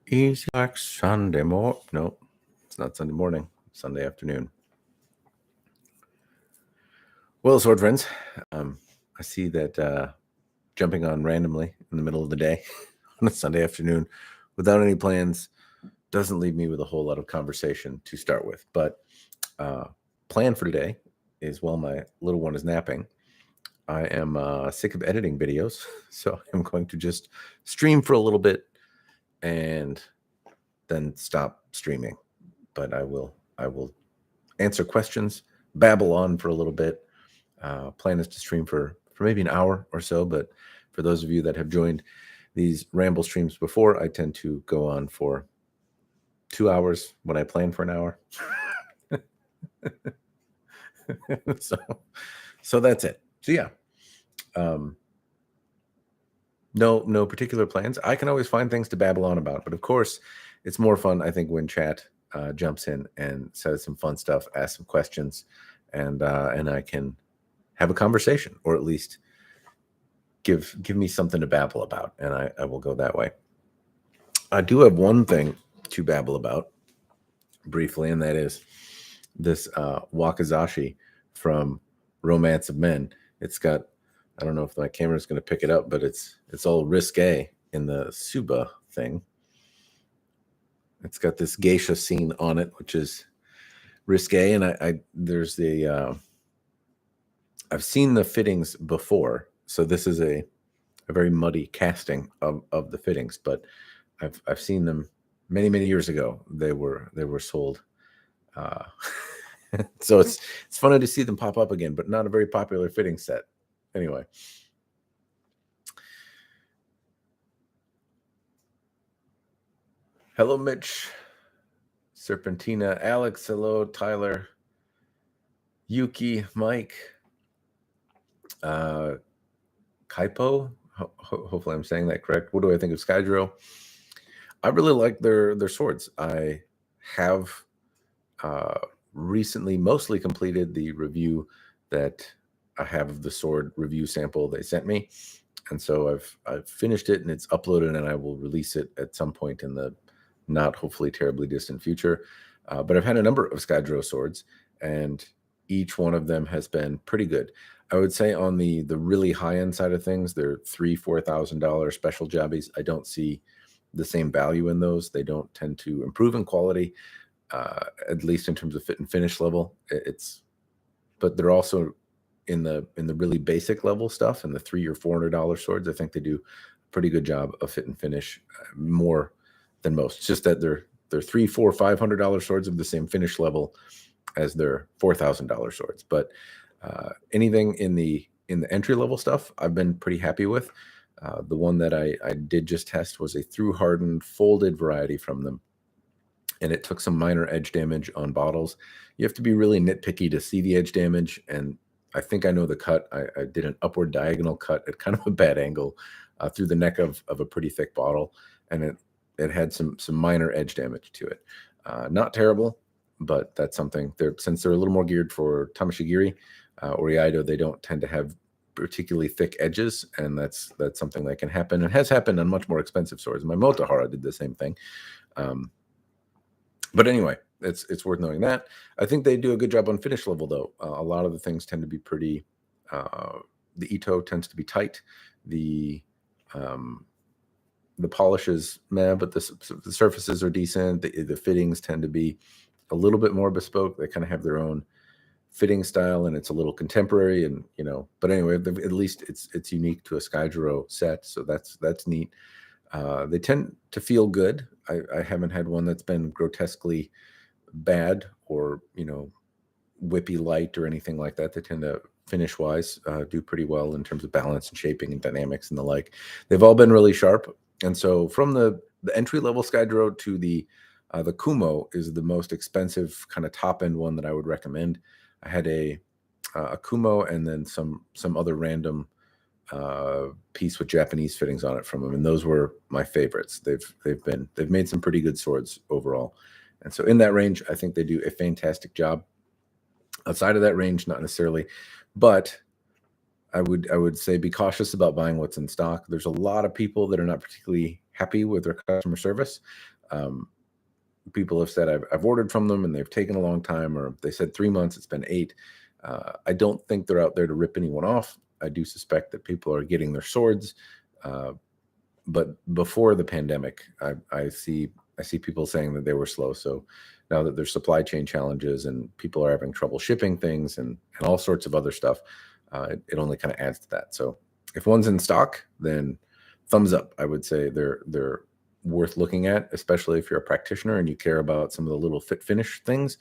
Easy like Sunday morning. No, it's not Sunday morning. Sunday afternoon. Well, sword friends, I see that jumping on randomly in the middle of the day on a Sunday afternoon without any plans doesn't leave me with a whole lot of conversation to start with. But plan for today is while my little one is napping, I am sick of editing videos, so I'm going to just stream for a little bit and then stop streaming. But I will answer questions, babble on for a little bit. Plan is to stream for maybe an hour or so. But for those of you that have joined these ramble streams before, I tend to go on for 2 hours when I plan for an hour. so that's it. So yeah, no particular plans. I can always find things to babble on about, but of course, it's more fun, I think, when chat jumps in and says some fun stuff, asks some questions, and I can have a conversation, or at least give me something to babble about, and I will go that way. I do have one thing to babble about briefly, and that is this wakizashi from Romance of Men. It's got, I don't know if my camera is going to pick it up, but it's all risque in the Suba thing. It's got this geisha scene on it, which is risque, and I there's the I've seen the fittings before, so this is a very muddy casting of the fittings, but I've seen them many years ago. They were sold. So it's funny to see them pop up again, but not a very popular fitting set. Anyway. Hello, Mitch. Serpentina. Alex. Hello, Tyler. Yuki. Mike. Kaipo. Hopefully I'm saying that correct. What do I think of Skyjuro? I really like their swords. I have recently mostly completed the review that I have of the sword review sample they sent me, and so I've finished it and it's uploaded, and I will release it at some point in the not hopefully terribly distant future. But I've had a number of Skyjuro swords, and each one of them has been pretty good. I would say on the really high end side of things, they're $3,000-$4,000 special jobbies. I don't see the same value in those. They don't tend to improve in quality, at least in terms of fit and finish level. But they're also in the really basic level stuff, and the $300 or $400 swords. I think they do a pretty good job of fit and finish, more than most. It's just that they're $300, $400, $500 swords of the same finish level as their $4,000 swords. But anything in the entry level stuff, I've been pretty happy with. The one that I did just test was a through hardened folded variety from them, and it took some minor edge damage on bottles. You have to be really nitpicky to see the edge damage, and I think I know the cut. I did an upward diagonal cut at kind of a bad angle through the neck of a pretty thick bottle, and it had some minor edge damage to it. Not terrible, but that's something. Since they're a little more geared for Tamashigiri or Iaido, they don't tend to have particularly thick edges, and that's something that can happen. It has happened on much more expensive swords. My Motohara did the same thing. But anyway, it's worth knowing that. I think they do a good job on finish level, though. A lot of the things tend to be pretty. The Ito tends to be tight. The polishes, but the surfaces are decent. The fittings tend to be a little bit more bespoke. They kind of have their own fitting style, and it's a little contemporary, and but anyway, at least it's unique to a Skyjuro set, so that's neat. They tend to feel good. I haven't had one that's been grotesquely bad or whippy light or anything like that. They tend to finish wise do pretty well in terms of balance and shaping and dynamics and the like. They've all been really sharp, and so from the entry level Skyjuro to the Kumo is the most expensive kind of top end one that I would recommend. I had a Kumo and then some other random piece with Japanese fittings on it from them, and those were my favorites. They've made some pretty good swords overall, and so in that range, I think they do a fantastic job. Outside of that range, not necessarily, but I would say be cautious about buying what's in stock. There's a lot of people that are not particularly happy with their customer service. People have said I've ordered from them and they've taken a long time, or they said 3 months, it's been 8. I don't think they're out there to rip anyone off. I do suspect that people are getting their swords. But before the pandemic, I see people saying that they were slow. So now that there's supply chain challenges and people are having trouble shipping things and all sorts of other stuff, it only kind of adds to that. So if one's in stock, then thumbs up. I would say they're worth looking at, especially if you're a practitioner and you care about some of the little fit finish things.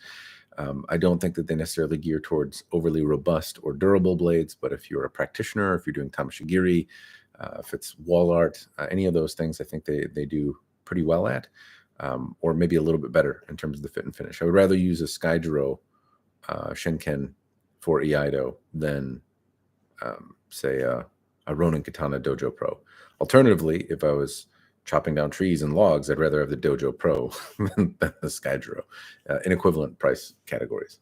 I don't think that they necessarily gear towards overly robust or durable blades, but if you're a practitioner, if you're doing tamashigiri, if it's wall art, any of those things, I think they do pretty well at, or maybe a little bit better in terms of the fit and finish. I would rather use a Skyjuro Shinken for Iaido than, say, a Ronin Katana Dojo Pro. Alternatively, if I was chopping down trees and logs, I'd rather have the Dojo Pro than the Skyjuro in equivalent price categories.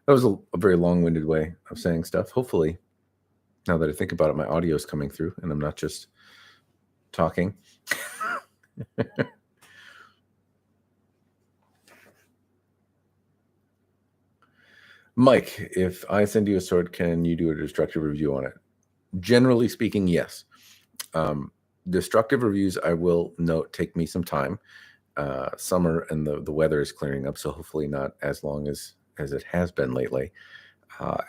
That was a very long-winded way of saying stuff. Hopefully, now that I think about it, my audio is coming through and I'm not just talking. Mike, if I send you a sword, can you do a destructive review on it? Generally speaking, yes. Destructive reviews, I will note, take me some time. Summer and the weather is clearing up, so hopefully not as long as it has been lately.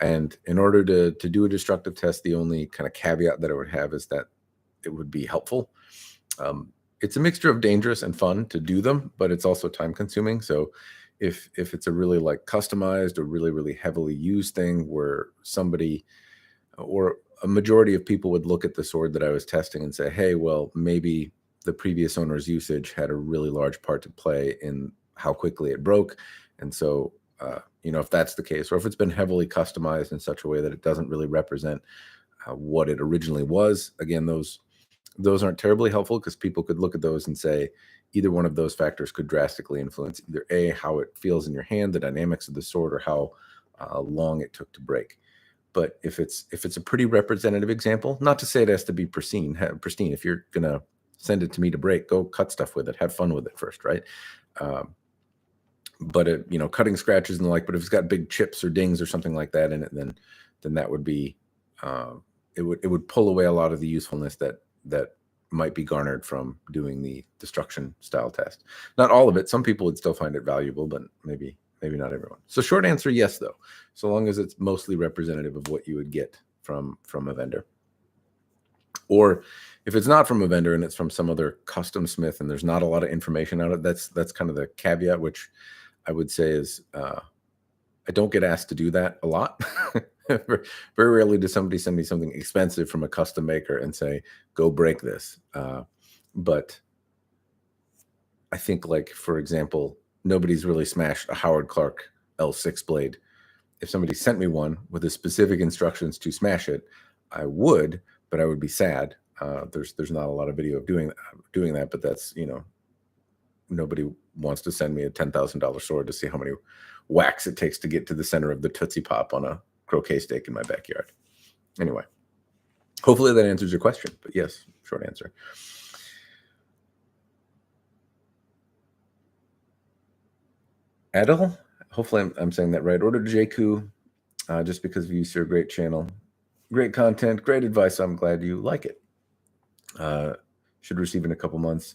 And in order to do a destructive test, the only kind of caveat that I would have is that it would be helpful. It's a mixture of dangerous and fun to do them, but it's also time consuming. So if it's a really like customized or really, really heavily used thing where somebody or a majority of people would look at the sword that I was testing and say, hey, well, maybe the previous owner's usage had a really large part to play in how quickly it broke. And so, if that's the case, or if it's been heavily customized in such a way that it doesn't really represent what it originally was, again, those aren't terribly helpful because people could look at those and say either one of those factors could drastically influence either A, how it feels in your hand, the dynamics of the sword, or how long it took to break. But if it's a pretty representative example, not to say it has to be pristine. If you're gonna send it to me to break, go cut stuff with it, have fun with it first, right? But cutting scratches and the like. But if it's got big chips or dings or something like that in it, then that would be it would pull away a lot of the usefulness that might be garnered from doing the destruction style test. Not all of it. Some people would still find it valuable, but maybe not everyone. So short answer, yes, though, so long as it's mostly representative of what you would get from a vendor. Or if it's not from a vendor and it's from some other custom smith and there's not a lot of information on it, that's kind of the caveat, which I would say is I don't get asked to do that a lot. Very rarely does somebody send me something expensive from a custom maker and say, go break this. But I think, like, for example, nobody's really smashed a Howard Clark L6 blade. If somebody sent me one with the specific instructions to smash it, I would, but I would be sad. There's not a lot of video of doing that, but that's, nobody wants to send me a $10,000 sword to see how many whacks it takes to get to the center of the Tootsie Pop on a croquet stake in my backyard. Anyway, hopefully that answers your question, but yes, short answer. Adel, hopefully I'm saying that right. Ordered Jakku just because views your great channel. Great content, great advice. I'm glad you like it. Should receive in a couple months.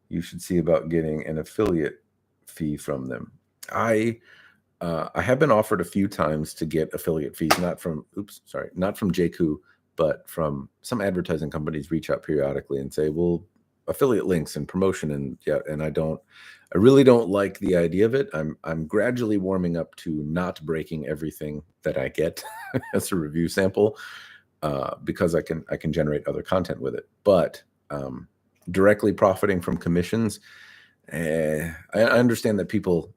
You should see about getting an affiliate fee from them. I have been offered a few times to get affiliate fees, not from Jakku, but from some advertising companies reach out periodically and say, well, affiliate links and promotion, and I really don't like the idea of it. I'm gradually warming up to not breaking everything that I get as a review sample because I can generate other content with it. But directly profiting from commissions, I understand that people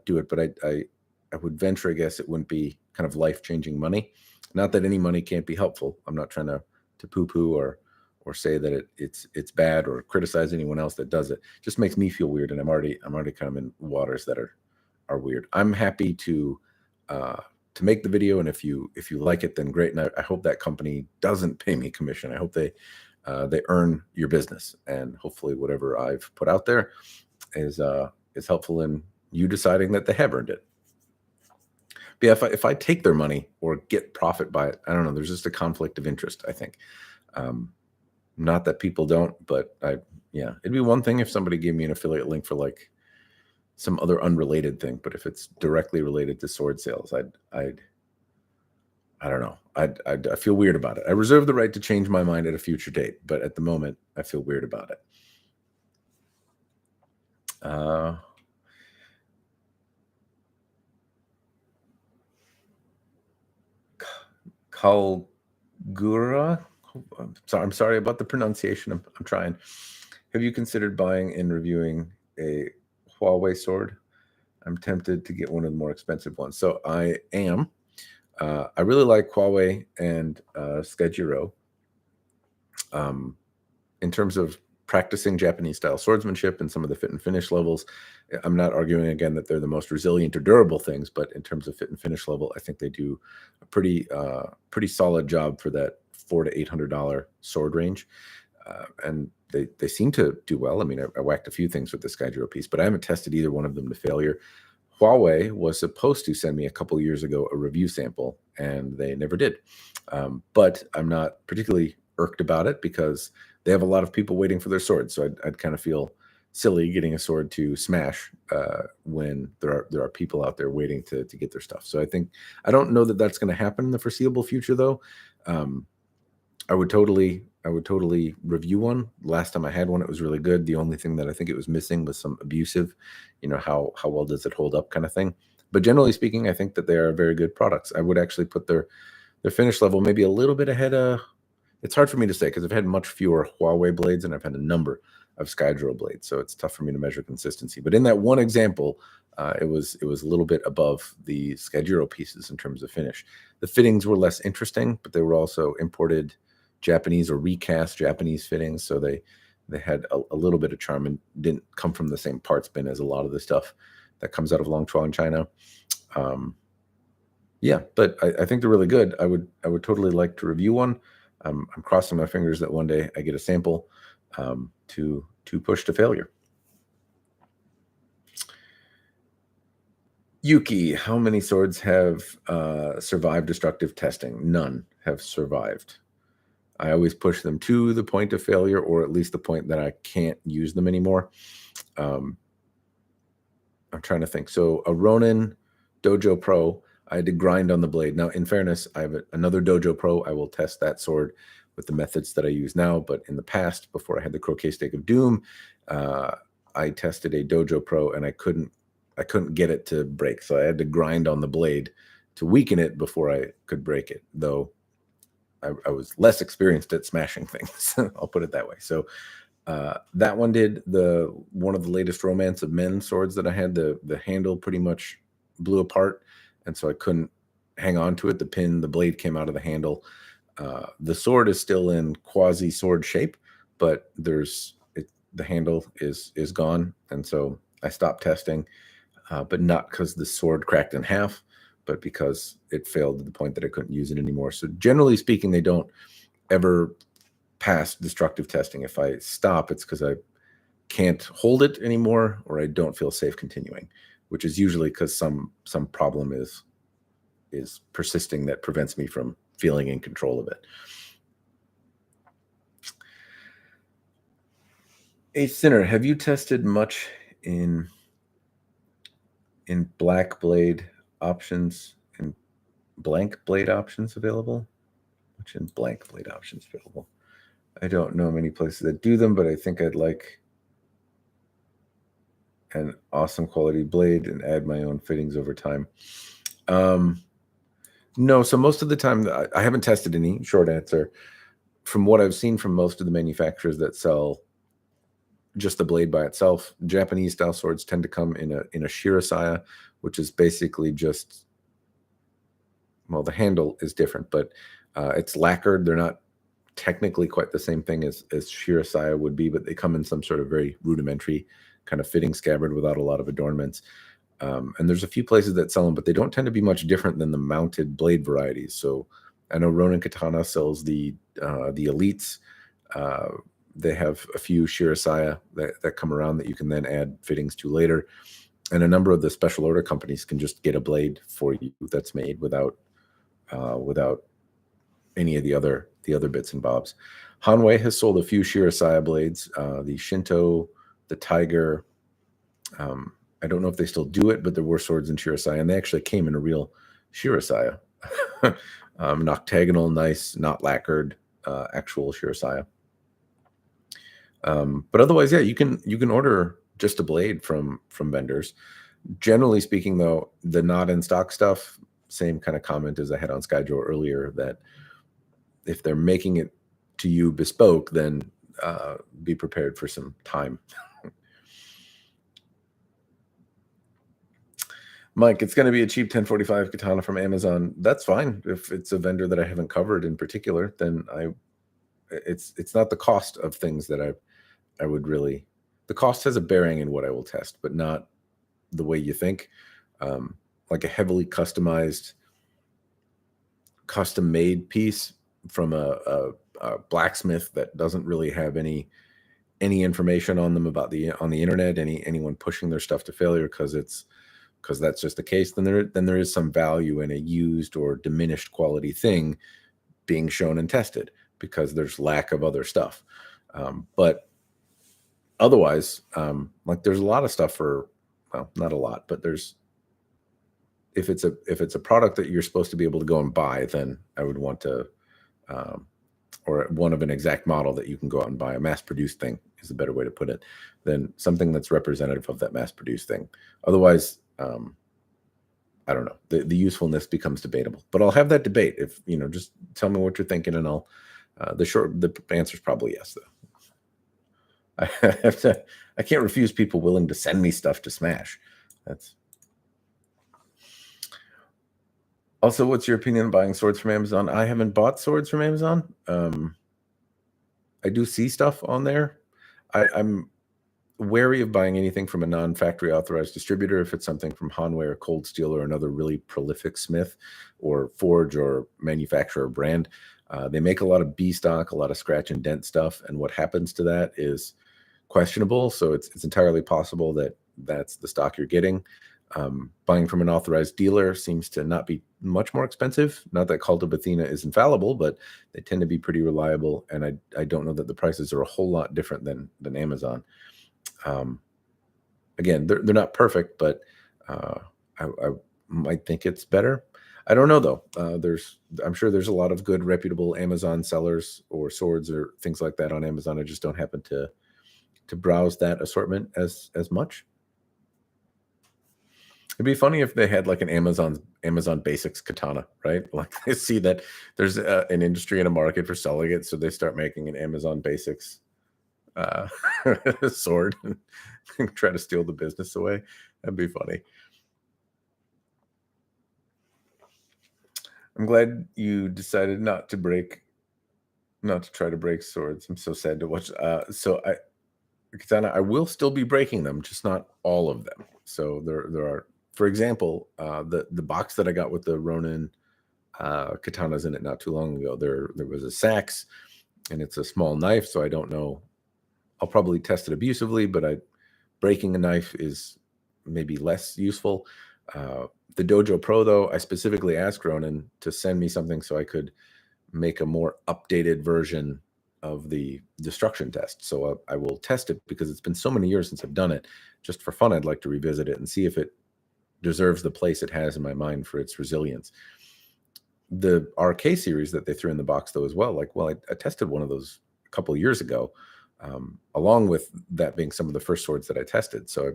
do it, but I would venture, I guess, it wouldn't be kind of life-changing money. Not that any money can't be helpful. I'm not trying to poo-poo or say that it's bad or criticize anyone else that does it. It just makes me feel weird, and I'm already kind of in waters that are weird. I'm happy to make the video, and if you like it, then great. And I hope that company doesn't pay me commission. I hope they earn your business, and hopefully whatever I've put out there is helpful in you deciding that they have earned it. But yeah, if I take their money or get profit by it, I don't know. There's just a conflict of interest, I think. Not that people don't, but yeah, it'd be one thing if somebody gave me an affiliate link for like some other unrelated thing, but if it's directly related to sword sales, I don't know. I feel weird about it. I reserve the right to change my mind at a future date, but at the moment, I feel weird about it. Kalgura. I'm sorry about the pronunciation. I'm trying. Have you considered buying and reviewing a Huawei sword? I'm tempted to get one of the more expensive ones. So I am. I really like Huawei and Skyjuro. In terms of practicing Japanese style swordsmanship and some of the fit and finish levels, I'm not arguing again that they're the most resilient or durable things, but in terms of fit and finish level, I think they do a pretty solid job for that $400 to $800 sword range. And they seem to do well. I mean, I whacked a few things with the Skyjuro piece, but I haven't tested either one of them to failure. Huawei was supposed to send me a couple years ago a review sample, and they never did. But I'm not particularly irked about it because they have a lot of people waiting for their swords. So I'd kind of feel silly getting a sword to smash when there are people out there waiting to get their stuff. So I don't know that that's going to happen in the foreseeable future, though. I would totally review one. Last time I had one, it was really good. The only thing that I think it was missing was some abusive, how well does it hold up kind of thing. But generally speaking, I think that they are very good products. I would actually put their finish level maybe a little bit ahead of. It's hard for me to say because I've had much fewer Huawei blades and I've had a number of Skyjuro blades, so it's tough for me to measure consistency. But in that one example, it was a little bit above the Skyjuro pieces in terms of finish. The fittings were less interesting, but they were also imported Japanese or recast Japanese fittings, so they had a little bit of charm and didn't come from the same parts bin as a lot of the stuff that comes out of Longchuan in China. Yeah, but I think they're really good. I would totally like to review one. I'm crossing my fingers that one day I get a sample to push to failure. Yuki, how many swords have survived destructive testing? None have survived. I always push them to the point of failure, or at least the point that I can't use them anymore. I'm trying to think. So a Ronin Dojo Pro, I had to grind on the blade. Now, in fairness, I have another Dojo Pro. I will test that sword with the methods that I use now. But in the past, before I had the Croquet Stake of Doom, I tested a Dojo Pro and I couldn't get it to break. So I had to grind on the blade to weaken it before I could break it, though I was less experienced at smashing things. I'll put it that way. So that one did. One of the latest Romance of Men swords that I had, the handle pretty much blew apart, and so I couldn't hang on to it. The blade came out of the handle. The sword is still in quasi sword shape, but the handle is gone, and so I stopped testing. But not because the sword cracked in half, but because it failed to the point that I couldn't use it anymore. So generally speaking, they don't ever pass destructive testing. If I stop, it's because I can't hold it anymore, or I don't feel safe continuing, which is usually because some problem is persisting that prevents me from feeling in control of it. A Sinner, have you tested much in black blade options and blank blade options available? Which in blank blade options available? I don't know many places that do them, but I think I'd like an awesome quality blade and add my own fittings over time. No, so most of the time I haven't tested any. Short answer. From what I've seen from most of the manufacturers that sell just the blade by itself, Japanese style swords tend to come in a shirasaya, which is basically just, well, the handle is different, but it's lacquered. They're not technically quite the same thing as shirasaya would be, but they come in some sort of very rudimentary kind of fitting scabbard without a lot of adornments. And there's a few places that sell them, but they don't tend to be much different than the mounted blade varieties. So I know Ronin Katana sells the elites. They have a few Shirasaya that come around that you can then add fittings to later. And a number of the special order companies can just get a blade for you that's made without any of the other bits and bobs. Hanwei has sold a few Shirasaya blades, the Shinto, the Tiger. I don't know if they still do it, but there were swords in Shirasaya, and they actually came in a real Shirasaya. Noctagonal, nice, not lacquered, actual Shirasaya. But otherwise, yeah, you can order just a blade from vendors. Generally speaking, though, the not in stock stuff, same kind of comment as I had on Skyjuro earlier, that if they're making it to you bespoke, then be prepared for some time. Mike, it's going to be a cheap 1045 katana from Amazon. That's fine. If it's a vendor that I haven't covered in particular, then it's not the cost of things that I would really. The cost has a bearing in what I will test, but not the way you think. Like a heavily customized, custom-made piece from a blacksmith that doesn't really have any information on them about on the internet, anyone pushing their stuff to failure because that's just the case, then there is some value in a used or diminished quality thing being shown and tested because there's lack of other stuff. But otherwise, like there's a lot of stuff for, well, not a lot, but if it's a product that you're supposed to be able to go and buy, then I would want to, or one of an exact model that you can go out and buy. A mass-produced thing is a better way to put it than something that's representative of that mass-produced thing. Otherwise, I don't know. The usefulness becomes debatable, but I'll have that debate. If just tell me what you're thinking, and I'll. The answer is probably yes, though. I can't refuse people willing to send me stuff to smash. That's. Also, what's your opinion on buying swords from Amazon? I haven't bought swords from Amazon. I do see stuff on there. I'm wary of buying anything from a non-factory authorized distributor if it's something from Huawei or Cold Steel or another really prolific smith or forge or manufacturer brand. They make a lot of B stock, a lot of scratch and dent stuff, and what happens to that is questionable. So it's entirely possible that that's the stock you're getting. Buying from an authorized dealer seems to not be much more expensive. Not that Cult of Athena is infallible, but they tend to be pretty reliable, and I don't know that the prices are a whole lot different than Amazon. Again, they're not perfect, but I might think it's better. I don't know though. I'm sure there's a lot of good reputable Amazon sellers or swords or things like that on Amazon. I just don't happen to browse that assortment as much. It'd be funny if they had like an Amazon Basics katana, right? Like they see that there's an industry and a market for selling it, so they start making an Amazon Basics sword and try to steal the business away. That'd be funny. I'm glad you decided not to try to break swords. I'm so sad to watch. Katana, I will still be breaking them, just not all of them. So there are, for example, the box that I got with the Ronin katanas in it not too long ago. There was a sax, and it's a small knife, so I don't know. I'll probably test it abusively, but breaking a knife is maybe less useful. The Dojo Pro, though, I specifically asked Ronin to send me something so I could make a more updated version of the destruction test. So I will test it because it's been so many years since I've done it. Just for fun, I'd like to revisit it and see if it deserves the place it has in my mind for its resilience. The RK series that they threw in the box, though, as well. I tested one of those a couple of years ago, along with that being some of the first swords that I tested. So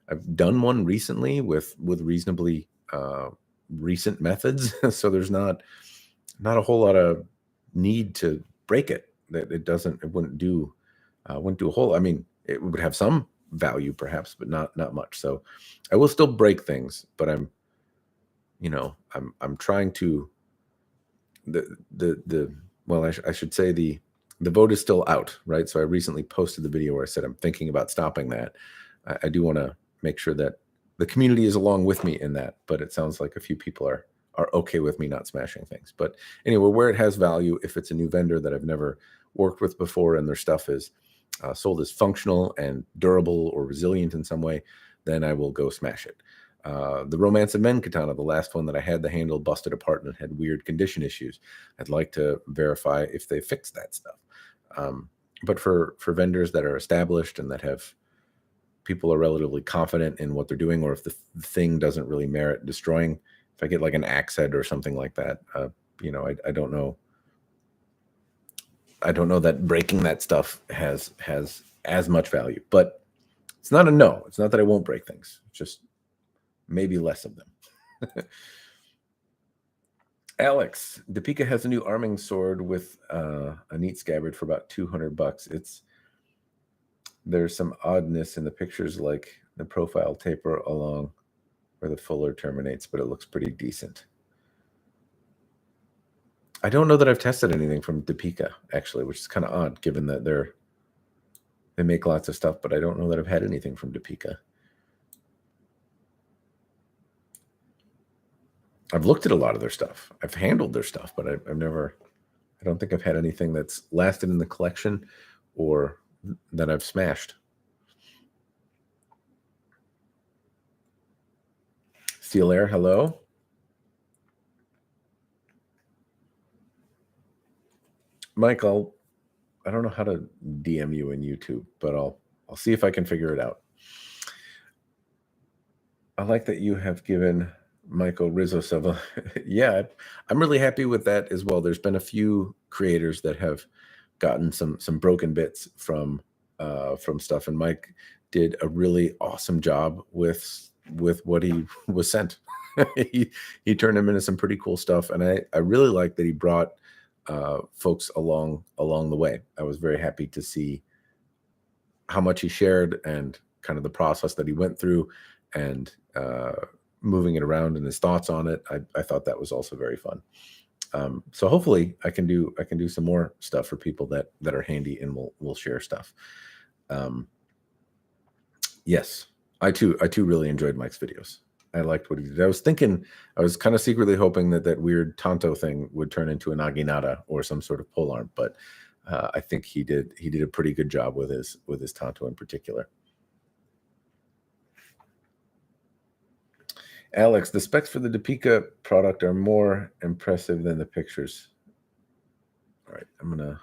I've done one recently with reasonably recent methods. So there's not a whole lot of need to break it. That it wouldn't do a whole. I mean, it would have some value perhaps, but not much. So I will still break things, but I'm trying to I should say the vote is still out, right? So I recently posted the video where I said I'm thinking about stopping that. I do want to make sure that the community is along with me in that, but it sounds like a few people are okay with me not smashing things. But anyway, where it has value, if it's a new vendor that I've never worked with before and their stuff is sold as functional and durable or resilient in some way, then I will go smash it. The Romance of Men katana, the last one that I had, the handle busted apart and had weird condition issues. I'd like to verify if they fixed that stuff. But for vendors that are established and that have people are relatively confident in what they're doing, or if the thing doesn't really merit destroying, if I get like an axe head or something like that, I don't know. I don't know that breaking that stuff has as much value, but it's not a no. It's not that I won't break things. It's just maybe less of them. Alex, Depika has a new arming sword with a neat scabbard for about $200. There's some oddness in the pictures, like the profile taper along where the fuller terminates, but it looks pretty decent. I don't know that I've tested anything from Depika, actually, which is kind of odd given that they make lots of stuff, but I don't know that I've had anything from Depika. I've looked at a lot of their stuff. I've handled their stuff, but I don't think I've had anything that's lasted in the collection or that I've smashed. Steel Air, hello. Mike, I don't know how to DM you in YouTube, but I'll see if I can figure it out. I like that you have given Michael Rizzo Silva. Yeah, I'm really happy with that as well. There's been a few creators that have gotten some broken bits from stuff, and Mike did a really awesome job with what he was sent. he turned him into some pretty cool stuff, and I really like that he brought folks along the way. I was very happy to see how much he shared and kind of the process that he went through and moving it around and his thoughts on it. I thought that was also very fun. So hopefully I can do some more stuff for people that are handy and will share stuff. Yes, I too really enjoyed Mike's videos. I liked what he did. I was kind of secretly hoping that weird Tonto thing would turn into an Aginata or some sort of polearm, but I think he did a pretty good job with his Tonto in particular. Alex, the specs for the Depika product are more impressive than the pictures. All right, I'm gonna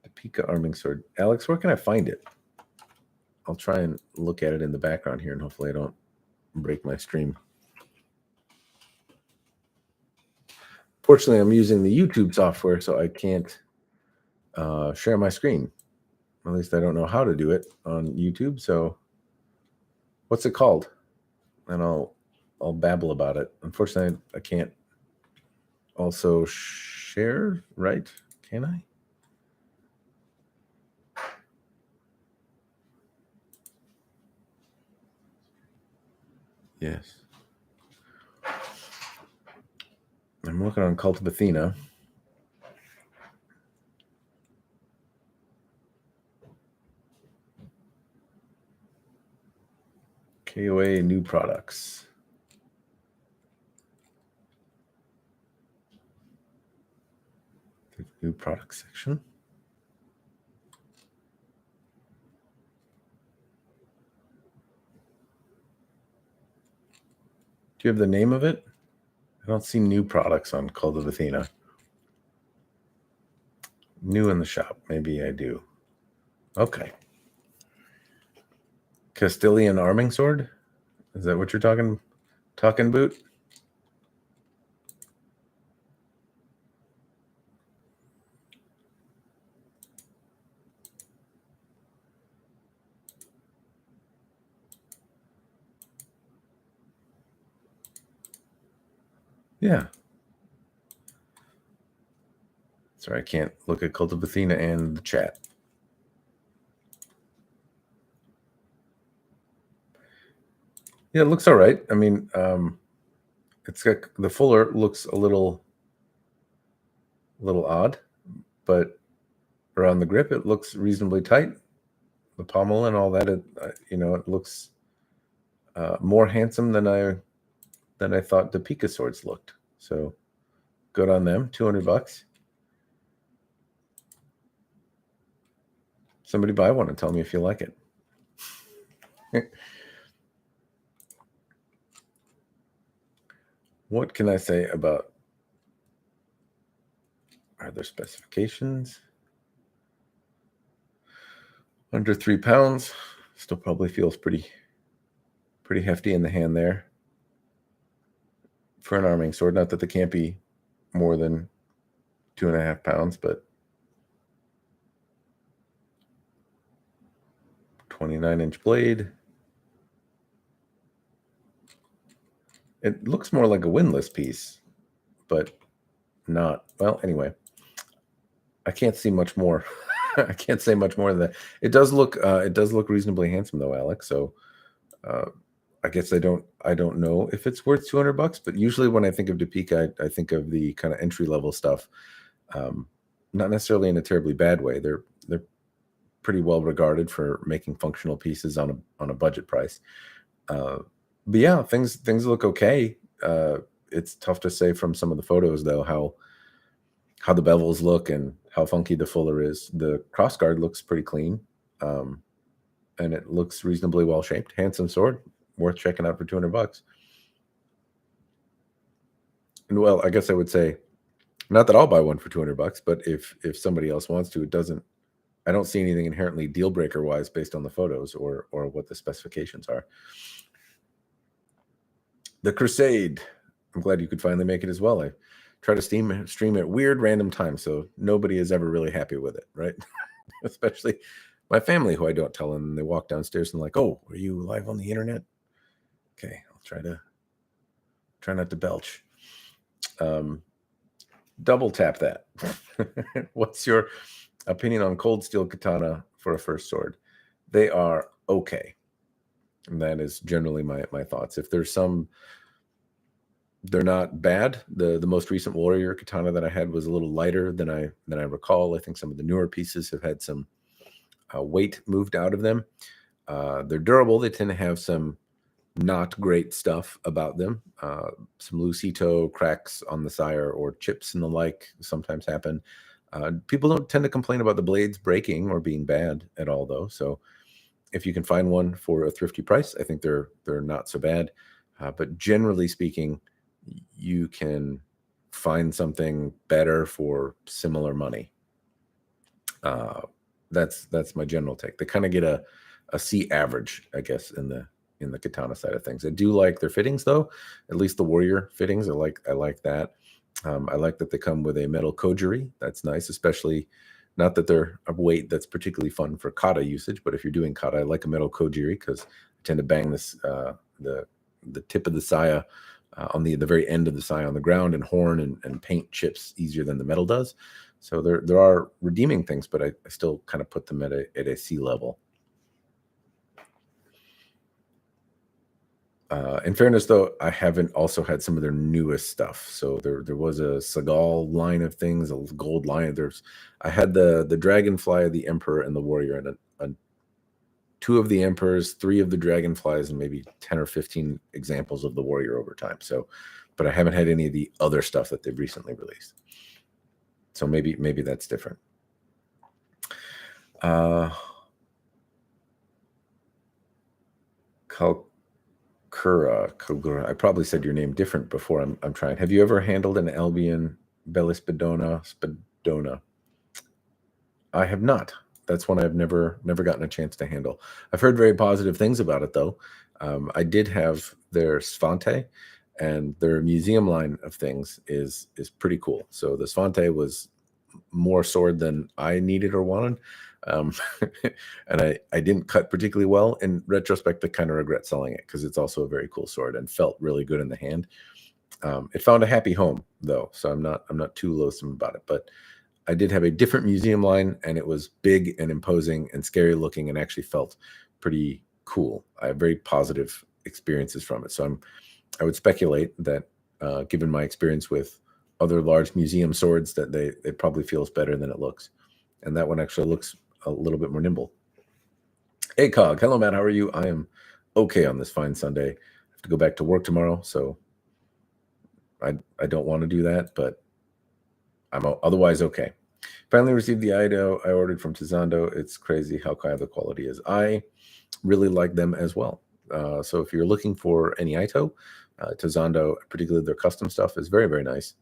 Depika arming sword. Alex, where can I find it? I'll try and look at it in the background here, and hopefully I don't break my stream. Fortunately, I'm using the YouTube software, so I can't share my screen. At least I don't know how to do it on YouTube. So what's it called? And I'll babble about it. Unfortunately, I can't also share, right? Can I? Yes. I'm looking on Cult of Athena. KOA new products. The new product section. Do you have the name of it? I don't see new products on Cult of Athena. New in the shop. Maybe I do. Okay. Castilian arming sword? Is that what you're talking boot? Yeah. Sorry, I can't look at Cult of Athena and the chat. Yeah, it looks all right. I mean, it's got the fuller looks a little odd, but around the grip it looks reasonably tight. The pommel and all that, it looks more handsome than I thought the Pika swords looked. So good on them. $200. Somebody buy one and tell me if you like it. What can I say about other specifications? Under 3 pounds, still probably feels pretty hefty in the hand there for an arming sword. Not that they can't be more than 2.5 pounds, but 29-inch blade. It looks more like a windlass piece, but not. Well, anyway, I can't see much more. I can't say much more than that. It does look reasonably handsome though, Alex. So I guess I don't know if it's worth $200, but usually when I think of Topeka, I think of the kind of entry level stuff. Not necessarily in a terribly bad way. They're pretty well regarded for making functional pieces on a budget price. But yeah, things look okay. It's tough to say from some of the photos though how the bevels look and how funky the fuller is. The crossguard looks pretty clean, and it looks reasonably well shaped. Handsome sword, worth checking out for $200. And well, I guess I would say, not that I'll buy one for $200, but if somebody else wants to, I don't see anything inherently deal breaker wise based on the photos or what the specifications are. The Crusade. I'm glad you could finally make it as well. I try to stream at weird random times, so nobody is ever really happy with it, right? Especially my family, who I don't tell them. They walk downstairs and like, "Oh, are you live on the internet?" Okay, I'll try not to belch. Double tap that. What's your opinion on cold steel katana for a first sword? They are okay. And that is generally my thoughts. If there's some, they're not bad. The most recent warrior katana that I had was a little lighter than I recall. I think some of the newer pieces have had some weight moved out of them. They're durable. They tend to have some not great stuff about them. Some lucito cracks on the sire or chips and the like sometimes happen. People don't tend to complain about the blades breaking or being bad at all, though. So if you can find one for a thrifty price, I think they're not so bad. But generally speaking, you can find something better for similar money. That's my general take. They kind of get a C average, I guess, in the katana side of things. I do like their fittings though, at least the warrior fittings. I like that. I like that they come with a metal kojiri. That's nice, especially not that they're a weight that's particularly fun for kata usage, but if you're doing kata, I like a metal kojiri because I tend to bang this the tip of the saya on the very end of the saya on the ground and horn and paint chips easier than the metal does. So there are redeeming things, but I still kind of put them at a C level. In fairness, though, I haven't also had some of their newest stuff. So there was a Seagal line of things, a gold line. I had the Dragonfly, the Emperor, and the Warrior, and 2 of the Emperors, 3 of the Dragonflies, and maybe 10 or 15 examples of the Warrior over time. So, but I haven't had any of the other stuff that they've recently released. So maybe that's different. Kura, I probably said your name different before. I'm trying. Have you ever handled an Albion Spadona? I have not. That's one I've never gotten a chance to handle. I've heard very positive things about it though. I did have their Svante, and their museum line of things is pretty cool. So the Svante was more sword than I needed or wanted. And I didn't cut particularly well. In retrospect, I kind of regret selling it because it's also a very cool sword and felt really good in the hand. It found a happy home though, so I'm not too loathsome about it. But I did have a different museum line, and it was big and imposing and scary looking, and actually felt pretty cool. I have very positive experiences from it. So I would speculate that, given my experience with other large museum swords, that it probably feels better than it looks. And that one actually looks a little bit more nimble. Hey, Cog. Hello, Matt. How are you? I am okay on this fine Sunday. I have to go back to work tomorrow, so I don't want to do that, but I'm otherwise okay. Finally received the Ido I ordered from Tizando. It's crazy how high the quality is. I really like them as well. So if you're looking for any Ito, Tizando, particularly their custom stuff, is very, very nice.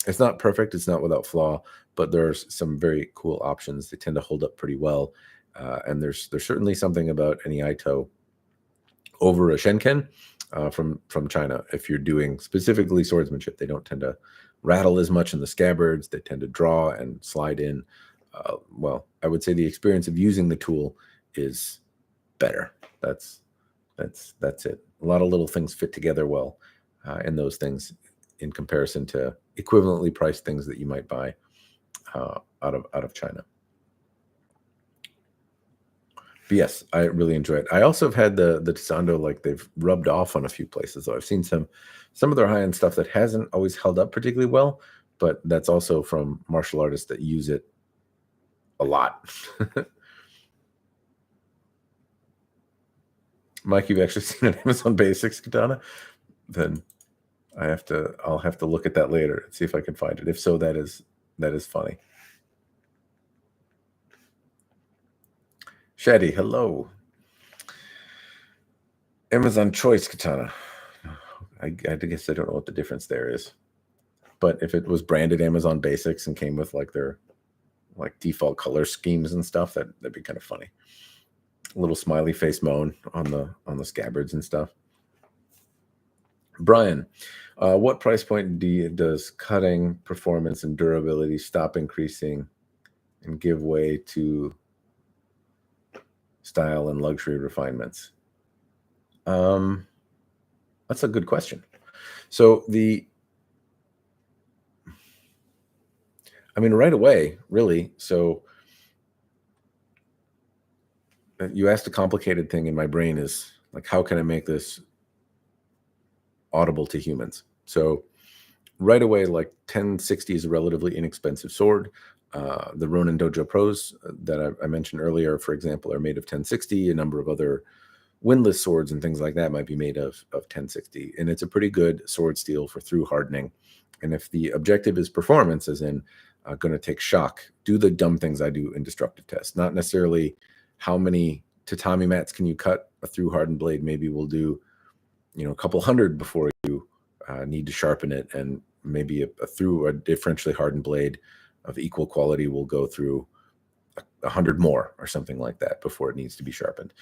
It's not perfect. It's not without flaw, but there's some very cool options. They tend to hold up pretty well. And there's certainly something about any Ito over a Shenken from China. If you're doing specifically swordsmanship, they don't tend to rattle as much in the scabbards. They tend to draw and slide in. Well, I would say the experience of using the tool is better. That's it. A lot of little things fit together well in those things in comparison to equivalently priced things that you might buy out of China. But yes, I really enjoy it. I also have had the Tizando, like they've rubbed off on a few places. So I've seen some of their high-end stuff that hasn't always held up particularly well, but that's also from martial artists that use it a lot. Mike, you've actually seen an Amazon Basics katana? Then I'll have to look at that later and see if I can find it. If so, that is funny. Shaddy, hello. Amazon Choice katana. I guess I don't know what the difference there is. But if it was branded Amazon Basics and came with like their default color schemes and stuff, that'd be kind of funny. A little smiley face moan on the scabbards and stuff. Brian, what price point does cutting, performance, and durability stop increasing and give way to style and luxury refinements? That's a good question. So right away, really. So you asked a complicated thing in my brain is like, how can I make this audible to humans? So right away, like 1060 is a relatively inexpensive sword. The Ronin Dojo Pros that I mentioned earlier, for example, are made of 1060. A number of other windless swords and things like that might be made of 1060. And it's a pretty good sword steel for through hardening. And if the objective is performance, as in going to take shock, do the dumb things I do in destructive tests, not necessarily how many tatami mats can you cut a through hardened blade. Maybe we'll do, a couple hundred before you need to sharpen it. And maybe through a differentially hardened blade of equal quality will go through 100 more or something like that before it needs to be sharpened.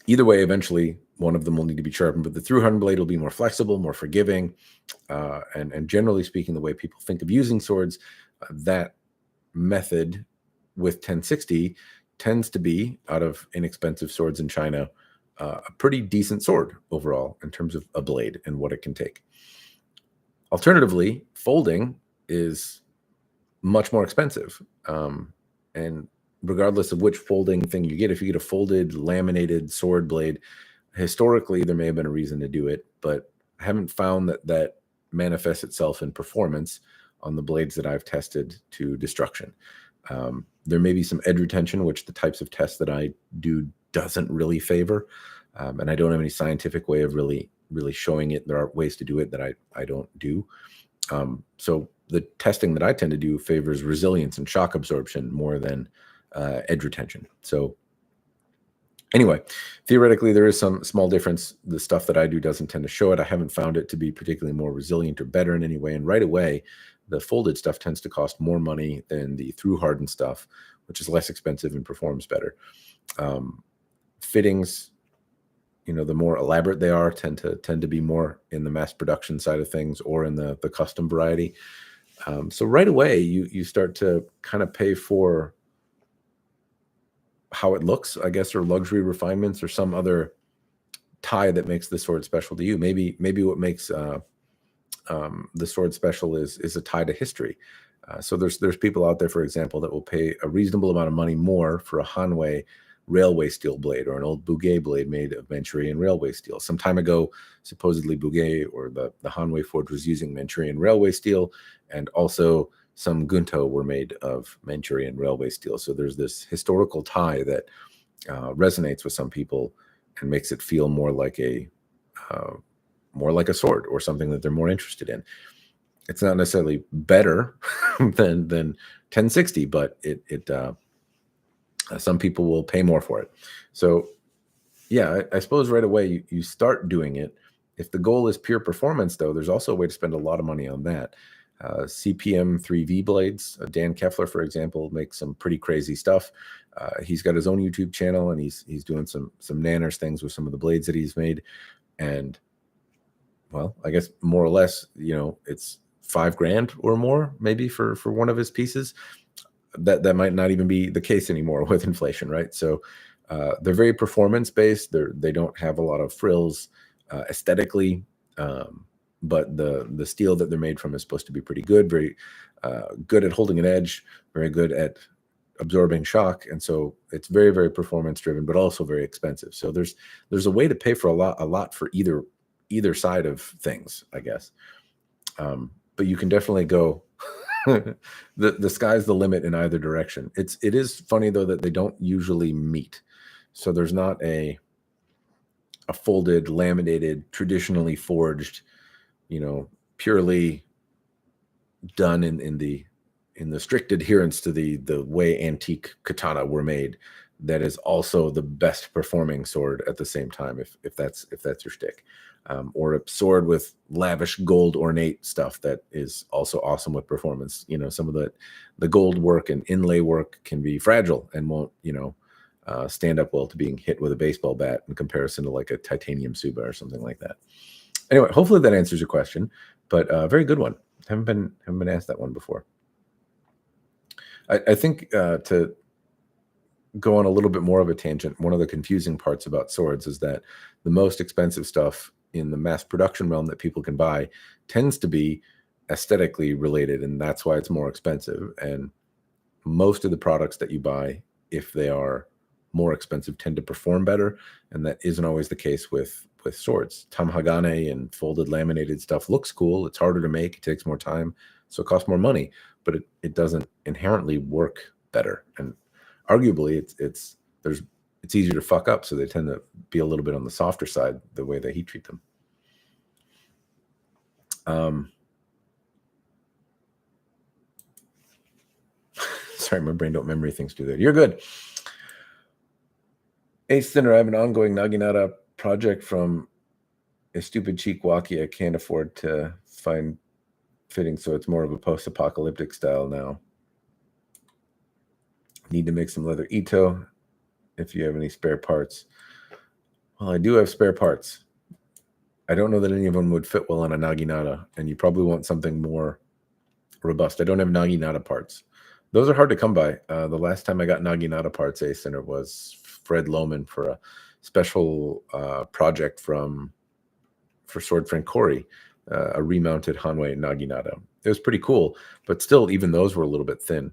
Either way, eventually one of them will need to be sharpened, but the through hardened blade will be more flexible, more forgiving. And generally speaking, the way people think of using swords, that method with 1060 tends to be, out of inexpensive swords in China, a pretty decent sword overall in terms of a blade and what it can take. Alternatively, folding is much more expensive. And regardless of which folding thing you get, if you get a folded laminated sword blade, historically there may have been a reason to do it, but I haven't found that manifests itself in performance on the blades that I've tested to destruction. There may be some edge retention, which the types of tests that I do doesn't really favor. And I don't have any scientific way of really showing it. There are ways to do it that I don't do. So the testing that I tend to do favors resilience and shock absorption more than edge retention. So anyway, theoretically, there is some small difference. The stuff that I do doesn't tend to show it. I haven't found it to be particularly more resilient or better in any way. And right away, the folded stuff tends to cost more money than the through hardened stuff, which is less expensive and performs better. Fittings, the more elaborate they are, tend to be more in the mass production side of things or in the custom variety. So right away, you start to kind of pay for how it looks, I guess, or luxury refinements or some other tie that makes the sword special to you. Maybe what makes the sword special is a tie to history. So there's people out there, for example, that will pay a reasonable amount of money more for a Hanwei railway steel blade or an old Bugei blade made of Manchurian railway steel. Some time ago, supposedly Bugei or the Hanwei forge was using Manchurian railway steel, and also some Gunto were made of Manchurian railway steel. So there's this historical tie that resonates with some people and makes it feel more like a sword or something that they're more interested in. It's not necessarily better than 1060, but some people will pay more for it. So yeah, I suppose right away you start doing it. If the goal is pure performance, though, there's also a way to spend a lot of money on that. CPM 3V blades. Dan Keffler, for example, makes some pretty crazy stuff. He's got his own YouTube channel, and he's doing some nanners things with some of the blades that he's made. And well, I guess more or less, it's $5,000 or more maybe for one of his pieces. That might not even be the case anymore with inflation, right? So they're very performance based. They don't have a lot of frills aesthetically, but the steel that they're made from is supposed to be pretty good. Very good at holding an edge. Very good at absorbing shock, and so it's very, very performance driven, but also very expensive. So there's a way to pay for a lot for either side of things, I guess. But you can definitely go. The sky's the limit in either direction. It is funny though that they don't usually meet. So there's not a folded, laminated, traditionally forged, purely done in the strict adherence to the way antique katana were made, that is also the best performing sword at the same time, if that's your shtick. Or a sword with lavish gold ornate stuff that is also awesome with performance. Some of the gold work and inlay work can be fragile and won't, stand up well to being hit with a baseball bat in comparison to like a titanium Suba or something like that. Anyway, hopefully that answers your question, but very good one. Haven't been asked that one before. I think to go on a little bit more of a tangent, one of the confusing parts about swords is that the most expensive stuff in the mass production realm that people can buy tends to be aesthetically related, and that's why it's more expensive. And most of the products that you buy, if they are more expensive, tend to perform better, and that isn't always the case with swords. Tamahagane and folded laminated stuff looks cool. It's harder to make. It takes more time, so it costs more money, but it doesn't inherently work better. And arguably, it's easier to fuck up, so they tend to be a little bit on the softer side the way that heat treat them. Sorry, my brain don't memory things too good. You're good. Ace Thinner, I have an ongoing Naginata project from a stupid cheek walkie I can't afford to find fitting, so it's more of a post-apocalyptic style now. Need to make some leather Ito if you have any spare parts. Well, I do have spare parts. I don't know that any of them would fit well on a Naginata, and you probably want something more robust. I don't have Naginata parts. Those are hard to come by. The last time I got Naginata parts, Ace Center, was Fred Lohman for a special project for Sword Friend Corey, a remounted Hanwei Naginata. It was pretty cool, but still, even those were a little bit thin.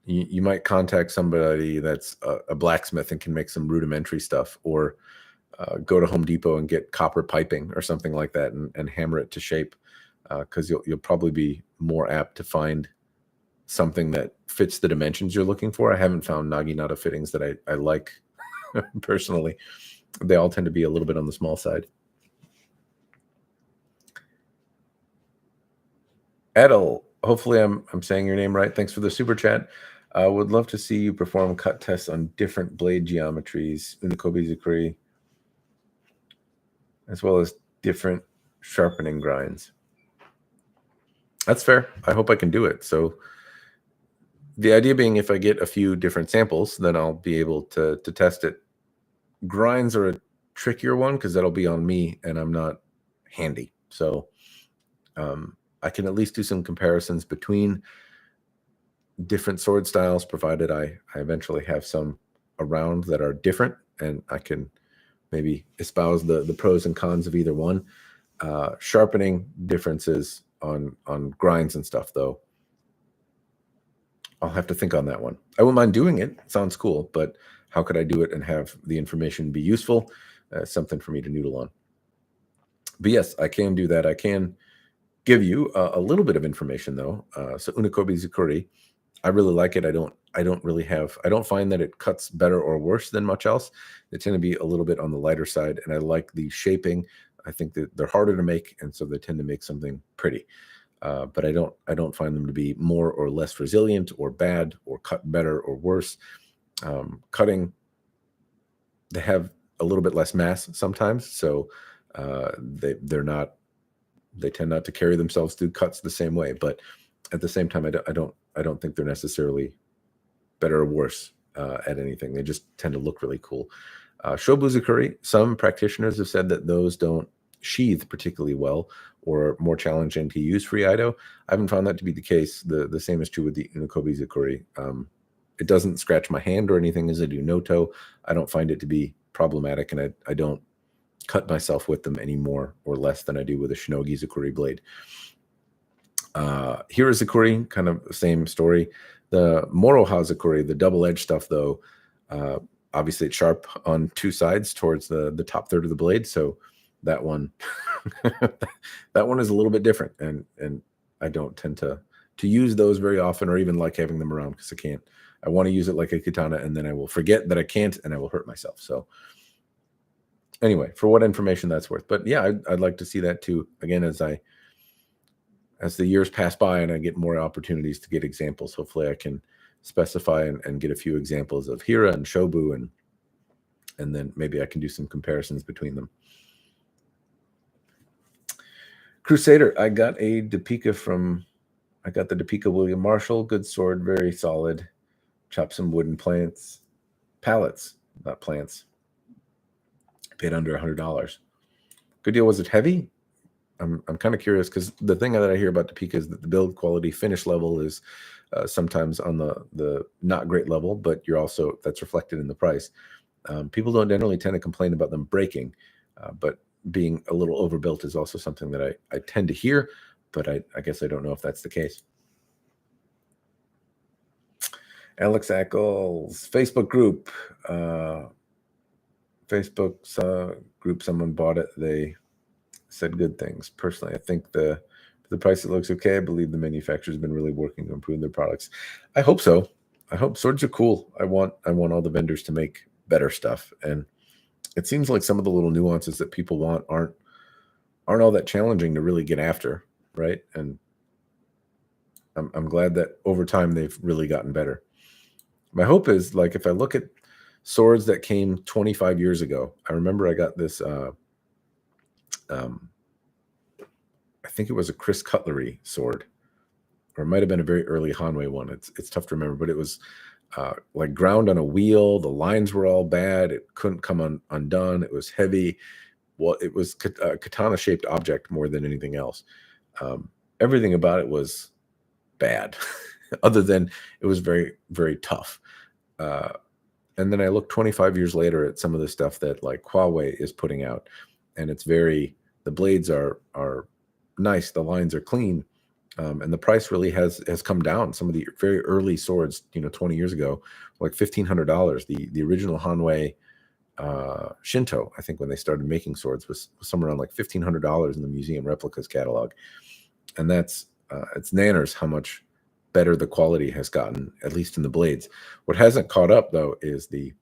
You might contact somebody that's a blacksmith and can make some rudimentary stuff, or go to Home Depot and get copper piping or something like that and hammer it to shape, because you'll probably be more apt to find something that fits the dimensions you're looking for. I haven't found Naginata fittings that I like personally. They all tend to be a little bit on the small side. Edel, hopefully I'm saying your name right. Thanks for the super chat. I would love to see you perform cut tests on different blade geometries in the Kobe-Zukuri, as well as different sharpening grinds. That's fair. I hope I can do it. So the idea being, if I get a few different samples, then I'll be able to test it. Grinds are a trickier one because that'll be on me and I'm not handy. So I can at least do some comparisons between different sword styles, provided I eventually have some around that are different, and I can maybe espouse the pros and cons of either one. Sharpening differences on grinds and stuff, though, I'll have to think on that one. I wouldn't mind doing it. Sounds cool, but how could I do it and have the information be useful? Something for me to noodle on. But yes, I can do that. I can give you a little bit of information, though. So Unakobe Zukuri, I really like it. I don't find that it cuts better or worse than much else. They tend to be a little bit on the lighter side, and I like the shaping. I think that they're harder to make, and so they tend to make something pretty. But I don't find them to be more or less resilient or bad or cut better or worse. Cutting, they have a little bit less mass sometimes, so they tend not to carry themselves through cuts the same way. But at the same time, I don't think they're necessarily better or worse at anything. They just tend to look really cool. Shobuzukuri, some practitioners have said that those don't sheathe particularly well or are more challenging to use for Iaido. I haven't found that to be the case. The same is true with the Unokobi Zukuri. It doesn't scratch my hand or anything as I do Noto. I don't find it to be problematic, and I don't cut myself with them any more or less than I do with a Shinogi Zukuri blade. Hira Zukuri, kind of the same story. The Moroha Zukuri, the double-edged stuff, though, obviously it's sharp on two sides towards the top third of the blade, so that one that one is a little bit different, and I don't tend to use those very often or even like having them around, because I want to use it like a katana, and then I will forget that I can't, and I will hurt myself. So anyway, for what information that's worth. But yeah, I'd like to see that too, again, as the years pass by and I get more opportunities to get examples. Hopefully I can specify and get a few examples of Hira and Shobu, and then maybe I can do some comparisons between them. Crusader, I got the Depika William Marshall, good sword, very solid. Chop some wooden pallets, not plants. Paid under $100. Good deal. Was it heavy? I'm kind of curious, because the thing that I hear about Depika is that the build quality finish level is sometimes on the not great level, but that's reflected in the price. People don't generally tend to complain about them breaking, but being a little overbuilt is also something that I tend to hear, but I guess I don't know if that's the case. Alex Ackles, Facebook group. Facebook's group, someone bought it. They said good things. Personally, I think the price, it looks okay. I believe the manufacturer's been really working to improve their products. I hope so. I hope swords are cool. I want all the vendors to make better stuff, and it seems like some of the little nuances that people want aren't all that challenging to really get after, right? And I'm glad that over time they've really gotten better. My hope is, like, if I look at swords that came 25 years ago, I remember I got this I think it was a Chris Cutlery sword, or it might have been a very early Hanwei one. It's tough to remember, but it was like ground on a wheel. The lines were all bad. It couldn't come undone. It was heavy. Well, it was a katana-shaped object more than anything else. Everything about it was bad, other than it was very, very tough. And then I look 25 years later at some of the stuff that like Huawei is putting out, and the blades are nice, the lines are clean, and the price really has come down. Some of the very early swords, 20 years ago, like $1,500. The original Hanwei Shinto, I think, when they started making swords, was somewhere around like $1,500 in the museum replicas catalog, and that's it's nanners how much better the quality has gotten, at least in the blades. What hasn't caught up, though, is the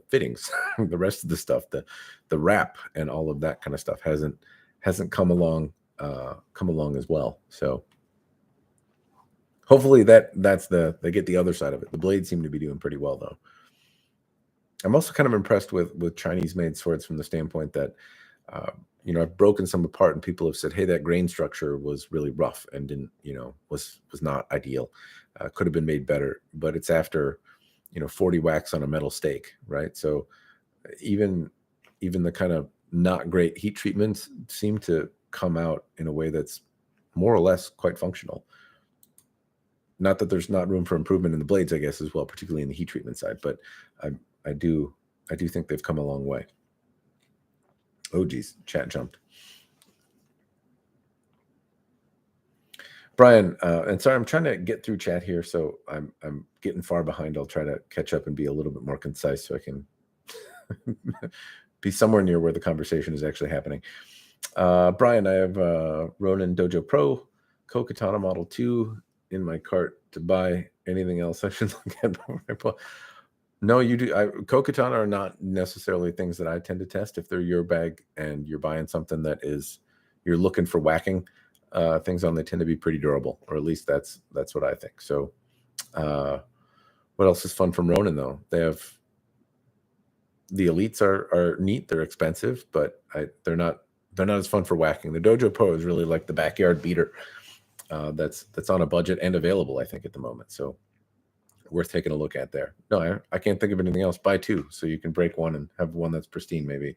fittings. The rest of the stuff, the wrap and all of that kind of stuff hasn't come along as well. So hopefully they get the other side of it. The blades seem to be doing pretty well, though. I'm also kind of impressed with Chinese made swords from the standpoint that I've broken some apart, and people have said, hey, that grain structure was really rough and didn't, was not ideal. Could have been made better, but it's after 40 whacks on a metal stake, right? So even the kind of not great heat treatments seem to come out in a way that's more or less quite functional. Not that there's not room for improvement in the blades, I guess, as well, particularly in the heat treatment side, but I do think they've come a long way. Oh geez, chat jumped. Brian, and sorry, I'm trying to get through chat here, so I'm getting far behind. I'll try to catch up and be a little bit more concise so I can be somewhere near where the conversation is actually happening. Brian, I have Ronin Dojo Pro Ko-Katana Model 2 in my cart to buy. Anything else I should look at before I pull? No, you do. Kokatana are not necessarily things that I tend to test. If they're your bag and you're buying something that is, you're looking for whacking things on, they tend to be pretty durable, or at least that's what I think. So, what else is fun from Ronin though? They have the elites are neat. They're expensive, but they're not as fun for whacking. The Dojo Pro is really like the backyard beater that's on a budget and available, I think, at the moment. So worth taking a look at there. No, I can't think of anything else. Buy two so you can break one and have one that's pristine, maybe.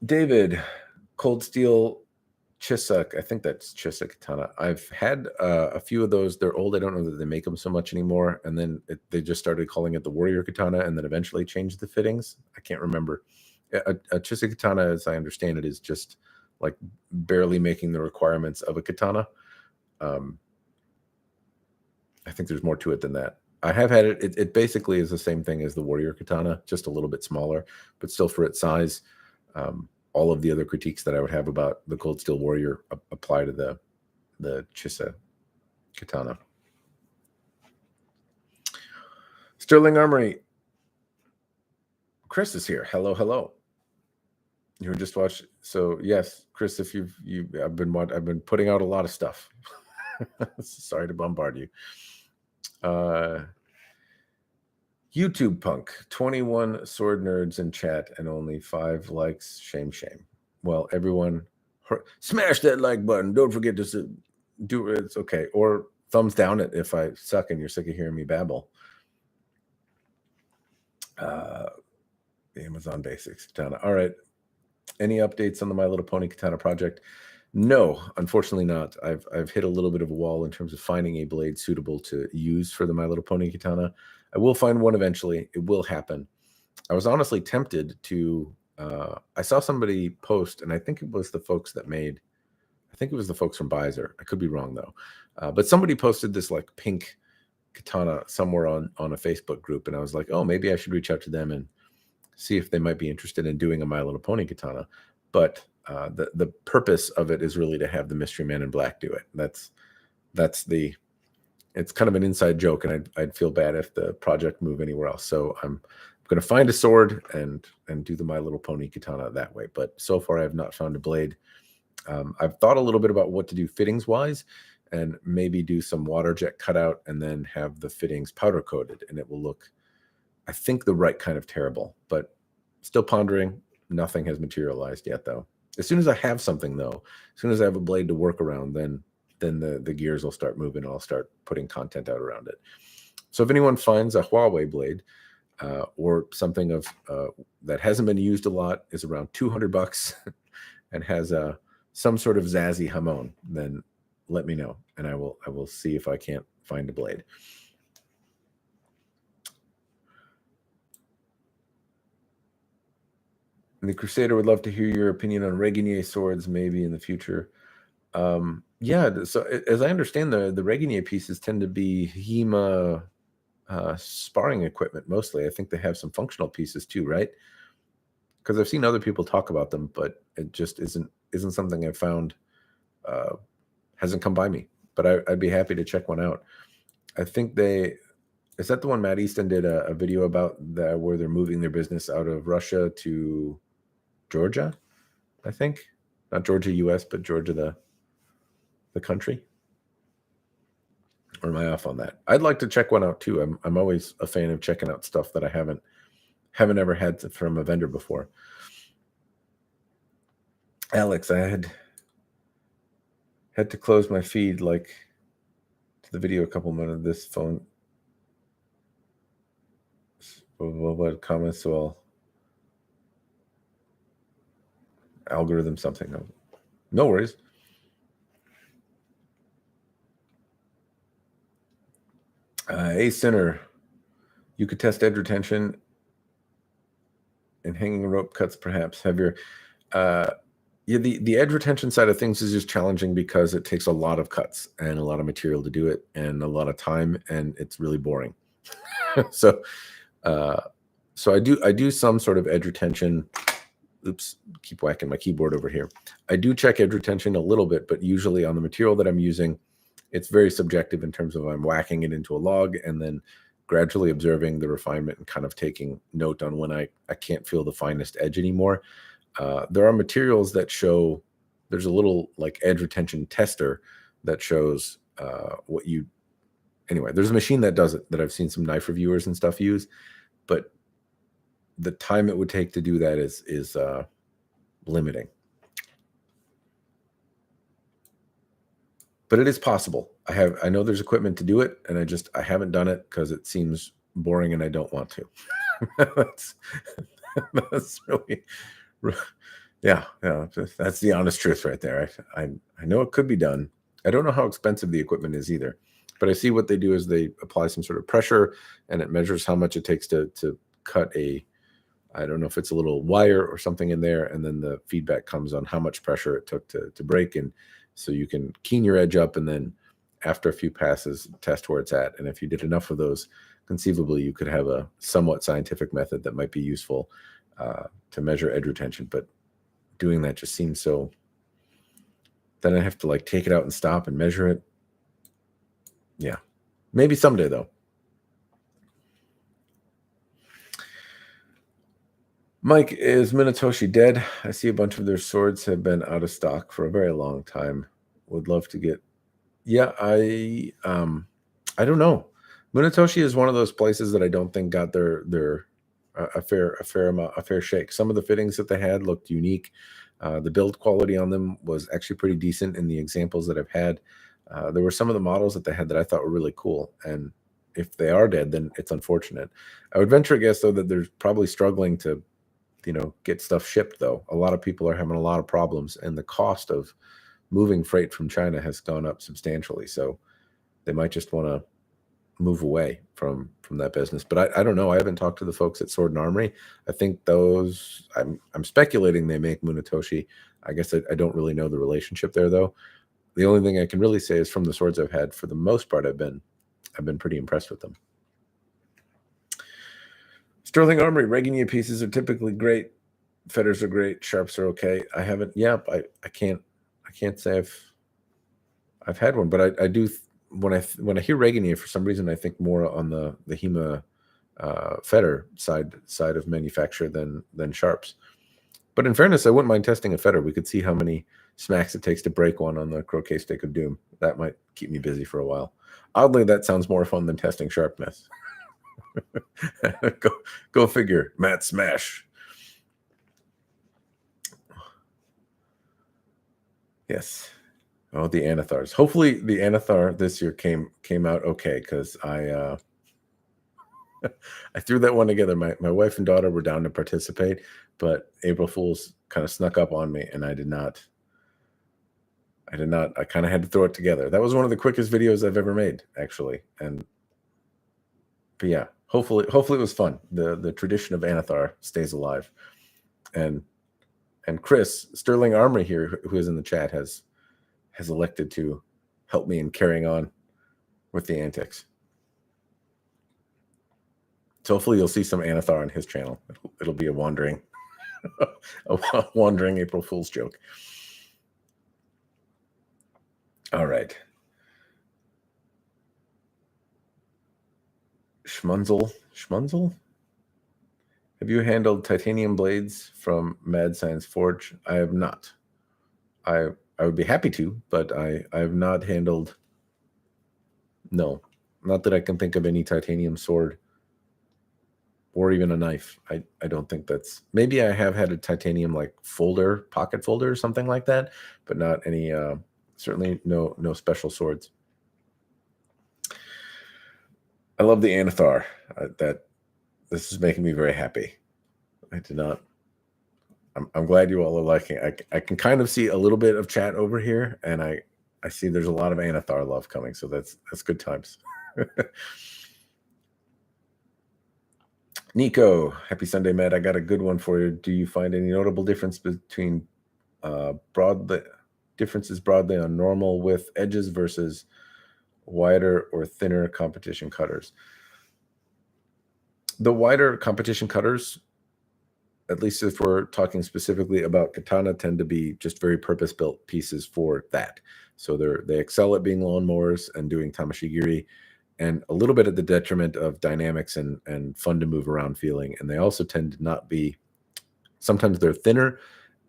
David, Cold Steel Chisuk. I think that's Chisuk Katana. I've had a few of those. They're old. I don't know that they make them so much anymore. And then they just started calling it the Warrior Katana and then eventually changed the fittings. I can't remember. A Chisuk Katana, as I understand it, is just like barely making the requirements of a katana. I think there's more to it than that. I have had it. It basically is the same thing as the Warrior Katana, just a little bit smaller, but still for its size. All of the other critiques that I would have about the Cold Steel Warrior apply to the Chisa Katana. Sterling Armory. Chris is here. Hello, hello. You were just watching. So yes, Chris, if I've been putting out a lot of stuff. Sorry to bombard you. YouTube Punk, 21 sword nerds in chat and only 5 likes. Shame. Well, everyone, smash that like button. Don't forget to do it. It's okay. Or thumbs down it if I suck and you're sick of hearing me babble. The Amazon Basics Katana. All right. Any updates on the My Little Pony Katana project? No, unfortunately not. I've hit a little bit of a wall in terms of finding a blade suitable to use for the My Little Pony Katana. I will find one eventually. It will happen. I was honestly tempted to. I saw somebody post, and I think it was the folks that made. I think it was the folks from Bizer. I could be wrong though, but somebody posted this like pink katana somewhere on a Facebook group, and I was like, oh, maybe I should reach out to them and see if they might be interested in doing a My Little Pony katana. But the purpose of it is really to have the Mystery Man in Black do it. That's the. It's kind of an inside joke, and I'd feel bad if the project moved anywhere else. So I'm going to find a sword and do the My Little Pony katana that way. But so far, I have not found a blade. I've thought a little bit about what to do fittings wise, and maybe do some water jet cutout and then have the fittings powder coated, and it will look, I think, the right kind of terrible. But still pondering. Nothing has materialized yet, though. As soon as I have something, though, as soon as I have a blade to work around, then the gears will start moving and I'll start putting content out around it. So if anyone finds a Huawei blade or something of that hasn't been used a lot, is around $200 and has some sort of Zazie Hamon, then let me know and I will see if I can't find a blade. And the Crusader would love to hear your opinion on Reginier swords, maybe in the future. Yeah, so as I understand, the Reginier pieces tend to be HEMA sparring equipment mostly. I think they have some functional pieces too, right? Because I've seen other people talk about them, but it just isn't something I've found hasn't come by me. But I'd be happy to check one out. I think is that the one Matt Easton did a video about that where they're moving their business out of Russia to Georgia, I think. Not Georgia, US, but Georgia, the country. Or am I off on that? I'd like to check one out too. I'm always a fan of checking out stuff that I haven't ever had from a vendor before. Alex, I had to close my feed like to the video a couple minutes. This phone what comments, so algorithm something. No worries. A Sinner, you could test edge retention and hanging rope cuts, perhaps. Have your the edge retention side of things is just challenging because it takes a lot of cuts and a lot of material to do it and a lot of time, and it's really boring. So I do some sort of edge retention. Oops, keep whacking my keyboard over here. I do check edge retention a little bit, but usually on the material that I'm using, it's very subjective in terms of I'm whacking it into a log and then gradually observing the refinement and kind of taking note on when I can't feel the finest edge anymore. There are materials that show, there's a little like edge retention tester that shows what you, anyway, there's a machine that does it that I've seen some knife reviewers and stuff use, but the time it would take to do that is limiting. But it is possible. I know there's equipment to do it, and I haven't done it because it seems boring and I don't want to. that's really, yeah. That's the honest truth right there. I know it could be done. I don't know how expensive the equipment is either, but I see what they do is they apply some sort of pressure, and it measures how much it takes to cut a, I don't know if it's a little wire or something in there, and then the feedback comes on how much pressure it took to break. And so you can keen your edge up, and then after a few passes, test where it's at. And if you did enough of those, conceivably you could have a somewhat scientific method that might be useful to measure edge retention. But doing that just seems so, then I have to like take it out and stop and measure it. Yeah, maybe someday though. Mike, is Minatoshi dead? I see a bunch of their swords have been out of stock for a very long time. Would love to get. Yeah, I don't know. Minatoshi is one of those places that I don't think got their a fair shake. Some of the fittings that they had looked unique. The build quality on them was actually pretty decent in the examples that I've had. There were some of the models that they had that I thought were really cool, and if they are dead, then it's unfortunate. I would venture a guess though that they're probably struggling to get stuff shipped though. A lot of people are having a lot of problems, and the cost of moving freight from China has gone up substantially. So they might just want to move away from that business. But I don't know. I haven't talked to the folks at Sword and Armory. I think those, I'm speculating they make Munatoshi. I guess I don't really know the relationship there though. The only thing I can really say is from the swords I've had, for the most part, I've been pretty impressed with them. Sterling Armory Reginier pieces are typically great. Fetters are great. Sharps are okay. I haven't. Yeah, I can't say I've had one, but I do. When I hear Reginier, for some reason, I think more on the HEMA fetter side of manufacture than Sharps. But in fairness, I wouldn't mind testing a fetter. We could see how many smacks it takes to break one on the Croquet Stick of Doom. That might keep me busy for a while. Oddly, that sounds more fun than testing sharpness. go figure. Matt Smash. Yes. Oh, the Anathars. Hopefully the Anathar this year came out okay, because I threw that one together. My wife and daughter were down to participate, but April Fools kind of snuck up on me, and I did not. I kind of had to throw it together. That was one of the quickest videos I've ever made, actually. But yeah, hopefully it was fun. The tradition of Anathar stays alive. And Chris, Sterling Armory here, who is in the chat, has elected to help me in carrying on with the antics. So hopefully you'll see some Anathar on his channel. It'll be a wandering April Fool's joke. All right. Schmunzel? Have you handled titanium blades from Mad Science Forge? I have not. I would be happy to, but I have not handled. No, not that I can think of any titanium sword or even a knife. I don't think that's. Maybe I have had a titanium like pocket folder or something like that, but not any. Certainly no special swords. I love the Anathar. This is making me very happy. I did not. I'm glad you all are liking. I can kind of see a little bit of chat over here, and I see there's a lot of Anathar love coming, so that's good times. Nico, happy Sunday, Matt. I got a good one for you. Do you find any notable difference between differences broadly on normal width edges versus wider or thinner competition cutters? The wider competition cutters, at least if we're talking specifically about katana, tend to be just very purpose-built pieces for that. So they excel at being lawnmowers and doing tamashigiri, and a little bit at the detriment of dynamics and fun to move around feeling. And they also tend to not be. Sometimes they're thinner,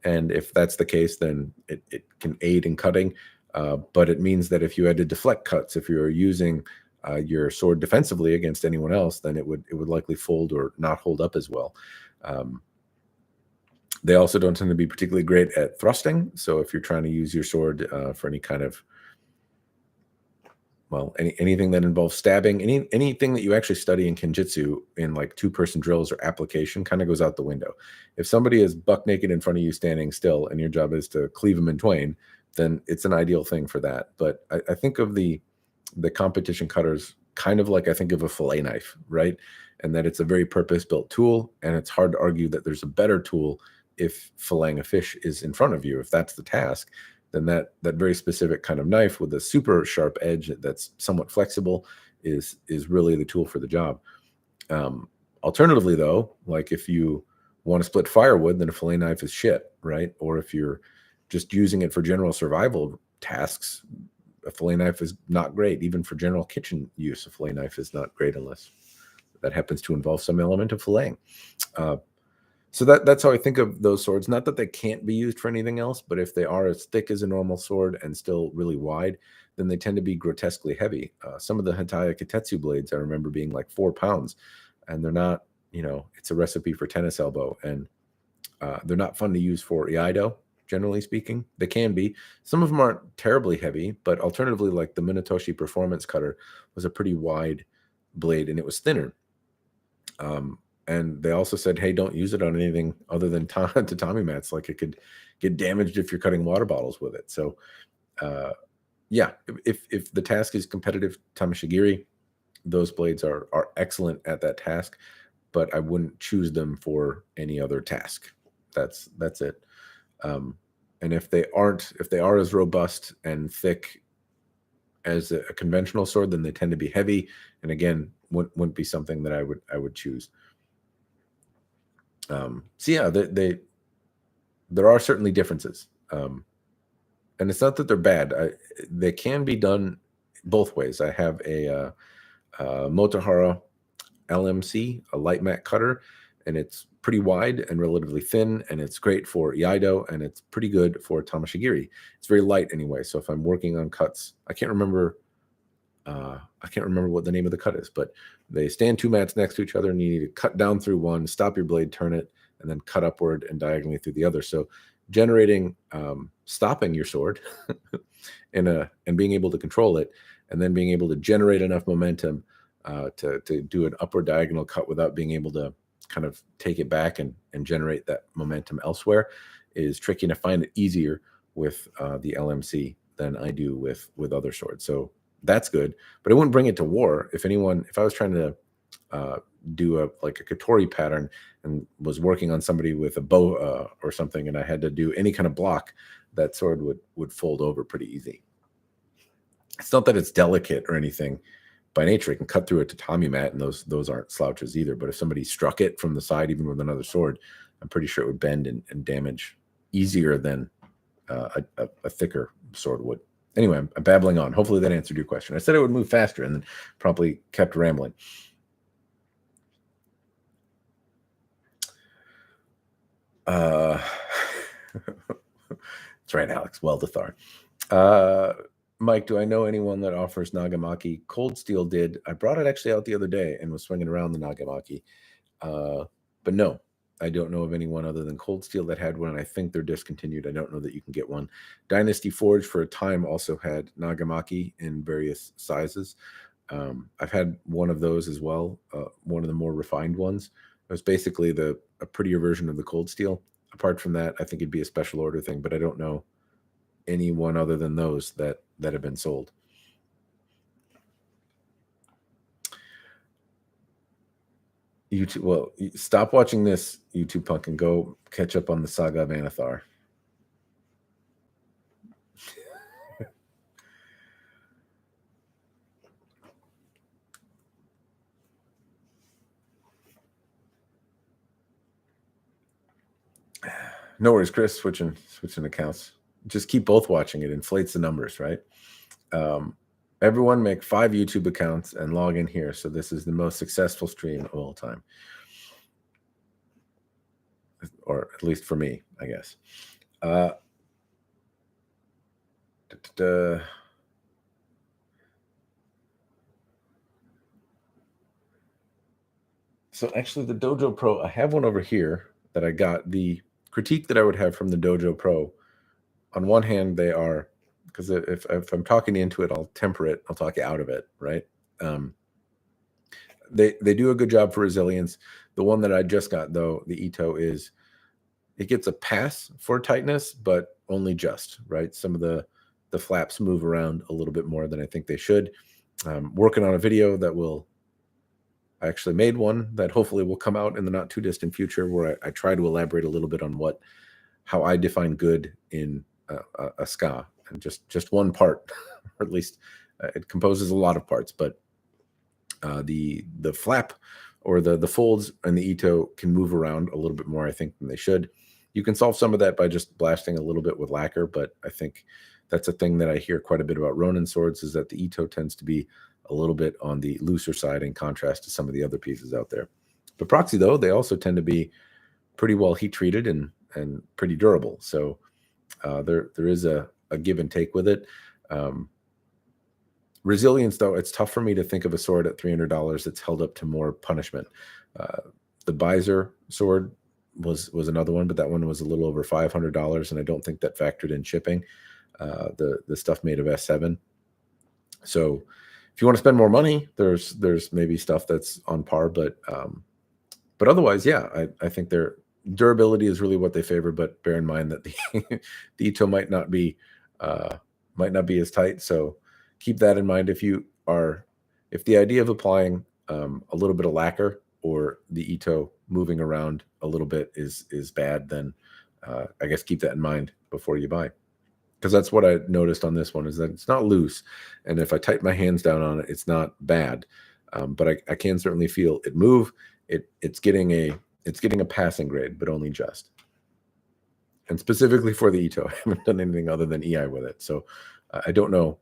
and if that's the case, then it can aid in cutting. But it means that if you had to deflect cuts, if you're using your sword defensively against anyone else, then it would likely fold or not hold up as well. They also don't tend to be particularly great at thrusting. So if you're trying to use your sword for any kind of, well, anything that involves stabbing, anything that you actually study in Kenjutsu in like 2-person drills or application kind of goes out the window. If somebody is buck naked in front of you standing still and your job is to cleave them in twain, then it's an ideal thing for that. But I think of the competition cutters kind of like I think of a fillet knife, right? And that it's a very purpose-built tool, and it's hard to argue that there's a better tool if filleting a fish is in front of you. If that's the task, then that very specific kind of knife with a super sharp edge that's somewhat flexible is really the tool for the job. Alternatively, though, like if you want to split firewood, then a fillet knife is shit, right? Or if you're just using it for general survival tasks, a fillet knife is not great. Even for general kitchen use, a fillet knife is not great unless that happens to involve some element of filleting. So that's how I think of those swords. Not that they can't be used for anything else, but if they are as thick as a normal sword and still really wide, then they tend to be grotesquely heavy. Some of the Hataya Kitetsu blades I remember being like 4 pounds, and they're not, it's a recipe for tennis elbow, and they're not fun to use for iaido, generally speaking. They can be. Some of them aren't terribly heavy, but alternatively, like the Minatoshi Performance Cutter was a pretty wide blade, and it was thinner. And they also said, hey, don't use it on anything other than tatami mats. Like it could get damaged if you're cutting water bottles with it. So, yeah, if the task is competitive tamashigiri, those blades are excellent at that task, but I wouldn't choose them for any other task. That's it. And if they are as robust and thick as a conventional sword, then they tend to be heavy, and again, wouldn't be something that I would choose. So yeah, there are certainly differences, and it's not that they're bad. They can be done both ways. I have a Motohara LMC, a light mat cutter, and it's pretty wide and relatively thin, and it's great for iaido, and it's pretty good for tamashigiri. It's very light anyway, so if I'm working on cuts, I can't remember what the name of the cut is, but they stand 2 mats next to each other, and you need to cut down through one, stop your blade, turn it, and then cut upward and diagonally through the other. So generating, stopping your sword and being able to control it, and then being able to generate enough momentum to do an upward diagonal cut without being able to kind of take it back and generate that momentum elsewhere is tricky, and I find it easier with the LMC than I do with other swords. So that's good, but I wouldn't bring it to war. If I was trying to do a Katori pattern and was working on somebody with a bow or something, and I had to do any kind of block, that sword would fold over pretty easy. It's not that it's delicate or anything by nature. It can cut through a tatami mat, and those aren't slouches either. But if somebody struck it from the side, even with another sword, I'm pretty sure it would bend and damage easier than a thicker sword would. Anyway, I'm babbling on. Hopefully that answered your question. I said it would move faster and then promptly kept rambling. That's right, Alex. Well, Thar. Mike, do I know anyone that offers nagamaki? Cold Steel did. I brought it actually out the other day and was swinging around the nagamaki. But no, I don't know of anyone other than Cold Steel that had one. I think they're discontinued. I don't know that you can get one. Dynasty Forge for a time also had nagamaki in various sizes. I've had one of those as well, one of the more refined ones. It was basically a prettier version of the Cold Steel. Apart from that, I think it'd be a special order thing, but I don't know anyone other than those that have been sold. YouTube, well, stop watching this, YouTube punk, and go catch up on the Saga of Anathar. No worries, Chris. Switching accounts. just keep both watching. It inflates the numbers, right? Everyone make 5 YouTube accounts and log in here. So this is the most successful stream of all time. Or at least for me, I guess. So actually the Dojo Pro, I have one over here that I got. The critique that I would have from the Dojo Pro, on one hand, they are, because if I'm talking you into it, I'll temper it. I'll talk you out of it, right? They do a good job for resilience. The one that I just got, though, the Ito, it gets a pass for tightness, but only just, right? Some of the flaps move around a little bit more than I think they should. Working on a video that I actually made one that hopefully will come out in the not too distant future, where I try to elaborate a little bit on how I define good in a ska, and just one part, or at least it composes a lot of parts, but the flap or the folds and the Ito can move around a little bit more, I think, than they should. You can solve some of that by just blasting a little bit with lacquer, but I think that's a thing that I hear quite a bit about Ronin swords, is that the Ito tends to be a little bit on the looser side in contrast to some of the other pieces out there. But Proxy, though, they also tend to be pretty well heat treated and pretty durable. So there is a give and take with it. Resilience, though, it's tough for me to think of a sword at $300 that's held up to more punishment. The Beiser sword was another one, but that one was a little over $500, and I don't think that factored in shipping. The stuff made of S7. So if you want to spend more money, there's maybe stuff that's on par, but otherwise, yeah, I think their durability is really what they favor. But bear in mind that the the Ito might not be as tight. So keep that in mind. If the idea of applying a little bit of lacquer or the Ito moving around a little bit is bad, then I guess keep that in mind before you buy. Because that's what I noticed on this one, is that it's not loose. And if I tighten my hands down on it, it's not bad. But I can certainly feel it move. It's getting a passing grade, but only just. And specifically for the Ito, I haven't done anything other than EI with it. So I don't know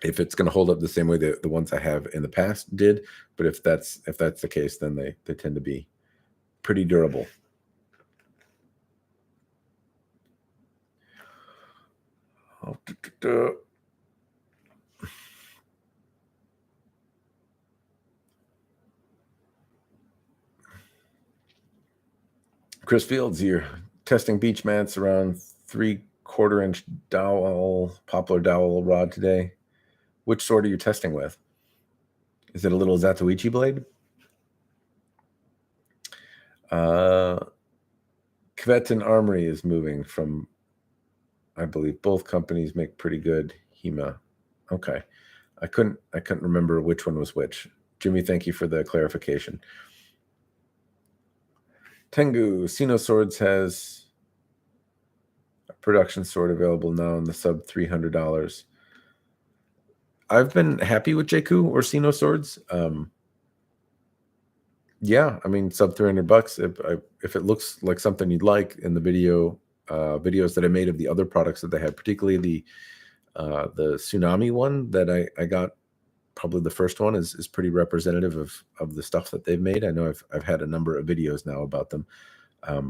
if it's going to hold up the same way the ones I have in the past did. But if that's the case, then they tend to be pretty durable. Chris Fields, you're testing beach mats around 3/4 inch dowel, poplar dowel rod today. Which sword are you testing with? Is it a little Zatoichi blade? Kvetin Armory is moving from, I believe both companies make pretty good HEMA. Okay. I couldn't remember which one was which. Jimmy, thank you for the clarification. Tengu, Sino Swords has a production sword available now in the sub $300. I've been happy with Jakku or Sino Swords. Yeah, I mean, sub $300. If it looks like something you'd like in the videos that I made of the other products that they had, particularly the Tsunami one that I got, probably the first one is pretty representative of the stuff that they've made. I know I've had a number of videos now about them. But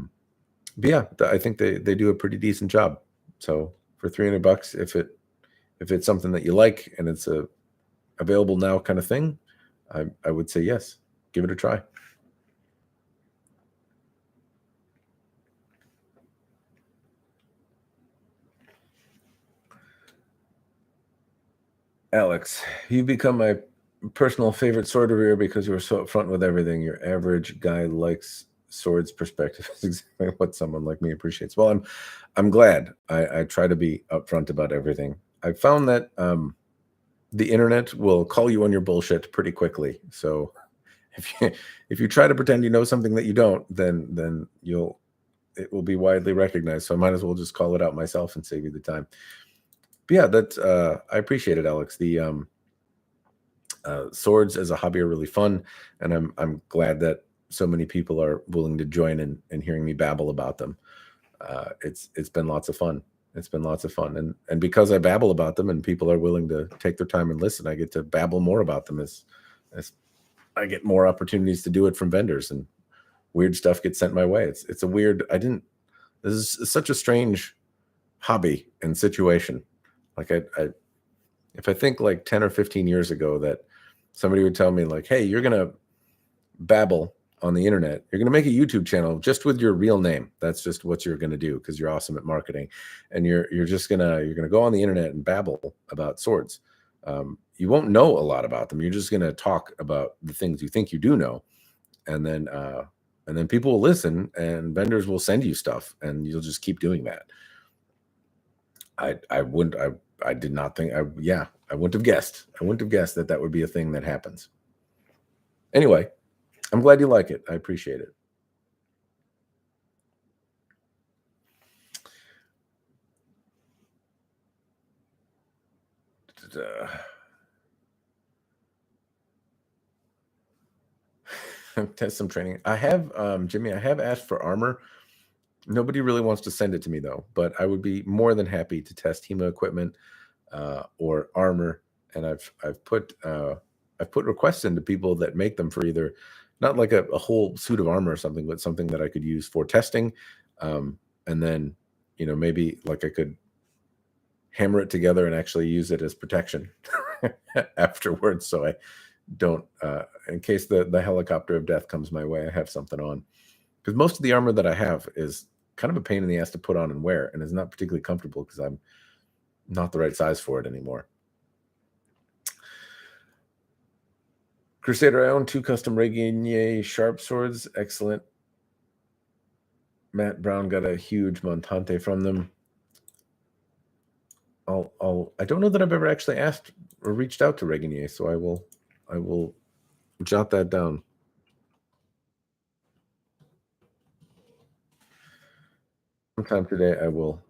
yeah, I think they do a pretty decent job. So for $300, if it's something that you like and it's a available now kind of thing, I would say yes, give it a try. Alex, you've become my personal favorite sword reviewer because you were so upfront with everything. Your average guy likes swords perspective is exactly what someone like me appreciates. Well, I'm glad. I try to be upfront about everything. I found that the internet will call you on your bullshit pretty quickly. So if you try to pretend you know something that you don't, then it will be widely recognized. So I might as well just call it out myself and save you the time. But yeah, I appreciate it, Alex. The swords as a hobby are really fun, and I'm glad that so many people are willing to join and hearing me babble about them. It's been lots of fun. It's been lots of fun, and because I babble about them and people are willing to take their time and listen, I get to babble more about them as I get more opportunities to do it from vendors, and weird stuff gets sent my way. It's a weird. I didn't. This is such a strange hobby and situation. Like I if I think like 10 or 15 years ago that somebody would tell me like, hey, you're gonna babble on the internet, you're gonna make a YouTube channel just with your real name. That's just what you're gonna do because you're awesome at marketing, and you're gonna go on the internet and babble about swords. You won't know a lot about them. You're just gonna talk about the things you think you do know, and then people will listen, and vendors will send you stuff, and you'll just keep doing that. I wouldn't I did not think I yeah, I wouldn't have guessed. I wouldn't have guessed that that would be a thing that happens. Anyway, I'm glad you like it. I appreciate it. Test some training. I have Jimmy, I have asked for armor. Nobody really wants to send it to me though, but I would be more than happy to test HEMA equipment or armor. And I've put requests into people that make them for either not like a whole suit of armor or something, but something that I could use for testing. And then, maybe like I could hammer it together and actually use it as protection afterwards. So I don't, in case the helicopter of death comes my way, I have something on. Because most of the armor that I have is kind of a pain in the ass to put on and wear, and is not particularly comfortable because I'm not the right size for it anymore. Crusader, I own 2 custom Reginier sharp swords. Excellent. Matt Brown got a huge Montante from them. I don't know that I've ever actually asked or reached out to Reginier, so I will jot that down. Sometime today I will